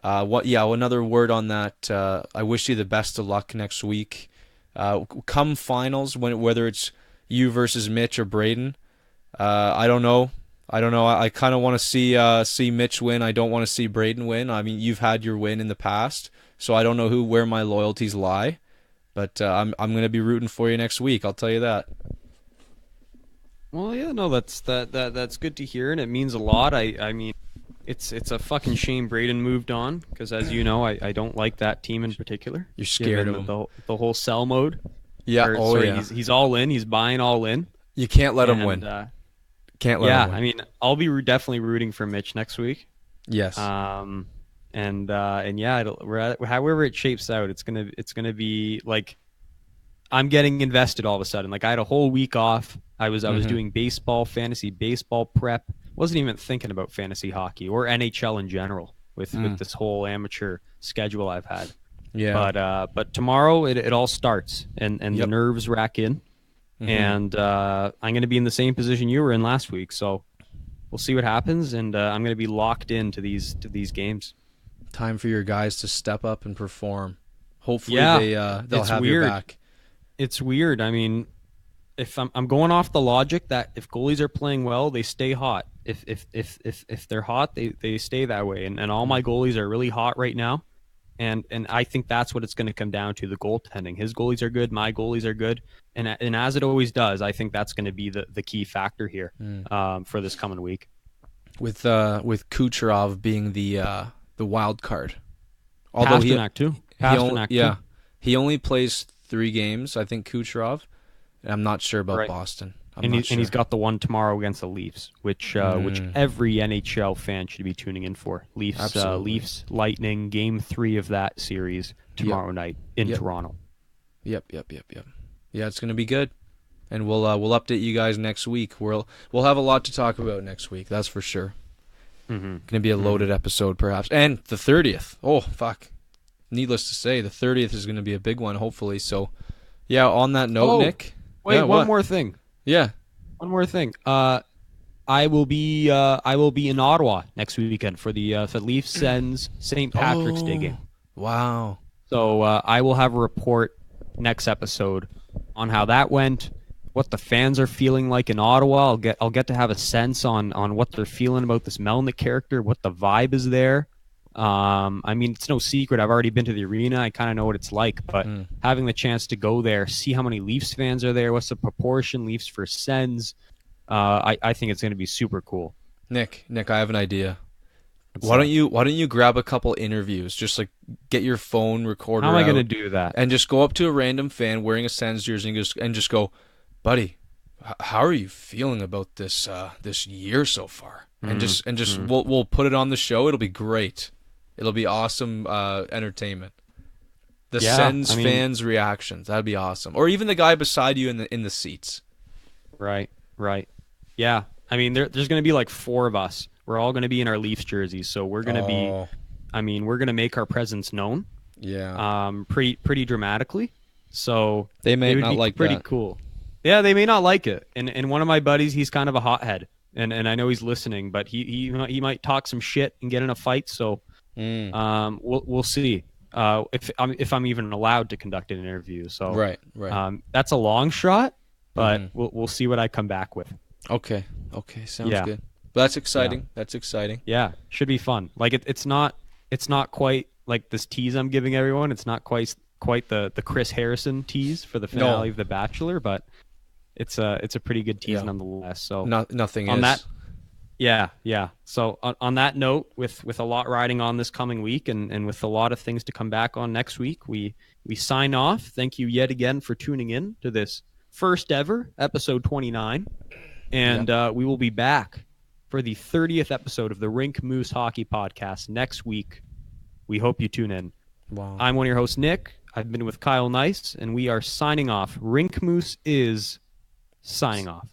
Another word on that. I wish you the best of luck next week. Come finals, whether it's you versus Mitch or Braden. I don't know. I kind of want to see Mitch win. I don't want to see Braden win. I mean, you've had your win in the past, so I don't know where my loyalties lie. But I'm going to be rooting for you next week. I'll tell you that. Well, yeah, no, that's good to hear, and it means a lot. I mean, it's a fucking shame Braden moved on, because as you know, I don't like that team in particular. You're scared of him. The whole sell mode. Yeah. He's all in. He's buying all in. You can't let him win. Can't let him win. I mean, I'll be definitely rooting for Mitch next week. Yes. And yeah, however it shapes out, it's gonna be like I'm getting invested all of a sudden. Like I had a whole week off. I was doing fantasy baseball prep. Wasn't even thinking about fantasy hockey or NHL in general with this whole amateur schedule I've had. Yeah. But tomorrow it all starts and the nerves rack in. And I'm going to be in the same position you were in last week, so we'll see what happens. And I'm going to be locked into these games. Time for your guys to step up and perform. Hopefully, they'll have your back. It's weird. I mean, if I'm going off the logic that if goalies are playing well, they stay hot. If they're hot, they stay that way. And all my goalies are really hot right now. And I think that's what it's going to come down to, the goaltending. His goalies are good, my goalies are good, and as it always does, I think that's going to be the key factor here for this coming week. With Kucherov being the wild card, although Pasternak too. He only plays 3 games, I think, Kucherov. I'm not sure about Boston. And he's got the one tomorrow against the Leafs, which every NHL fan should be tuning in for. Leafs Lightning, Game 3 of that series tomorrow night in Toronto. Yep. Yeah, it's gonna be good, and we'll update you guys next week. We'll have a lot to talk about next week. That's for sure. Gonna be a loaded episode, perhaps, and the 30th. Oh fuck! Needless to say, the 30th is gonna be a big one, hopefully. So, yeah. On that note, Nick. Wait, yeah, one more thing. Yeah. One more thing. I will be in Ottawa next weekend for the Leafs Sens St. Patrick's Day game. Wow. So I will have a report next episode on how that went, what the fans are feeling like in Ottawa. I'll get to have a sense on what they're feeling about this Melnick character, what the vibe is there. I mean, it's no secret. I've already been to the arena. I kind of know what it's like, but having the chance to go there, see how many Leafs fans are there, what's the proportion Leafs for Sens, I think it's going to be super cool. Nick, I have an idea. Why don't you grab a couple interviews? Just like get your phone recorder. How am I going to do that? And just go up to a random fan wearing a Sens jersey and just go, buddy, how are you feeling about this year so far? And we'll put it on the show. It'll be great. It'll be awesome entertainment. The Sens fans' reactions. That'd be awesome. Or even the guy beside you in the seats. Right. Yeah. I mean, there's going to be like 4 of us. We're all going to be in our Leafs jerseys, so we're going to be. I mean, we're going to make our presence known. Yeah. Pretty dramatically. So they may not like pretty that. Cool. Yeah, they may not like it. And one of my buddies, he's kind of a hothead, and I know he's listening, but he might talk some shit and get in a fight. So we'll see if I'm even allowed to conduct an interview. So right. That's a long shot, but we'll see what I come back with. Okay, sounds good. But that's exciting. Yeah. That's exciting. Yeah, should be fun. Like it's not quite like this tease I'm giving everyone. It's not quite the Chris Harrison tease for the finale of The Bachelor, but it's a pretty good tease nonetheless. So nothing on is. That. Yeah. So on that note, with a lot riding on this coming week and with a lot of things to come back on next week, we sign off. Thank you yet again for tuning in to this first ever episode 29, and we will be back for the 30th episode of the Rink Moose Hockey Podcast next week. We hope you tune in. Wow. I'm one of your hosts, Nick. I've been with Kyle Nice, and we are signing off. Rink Moose is signing off.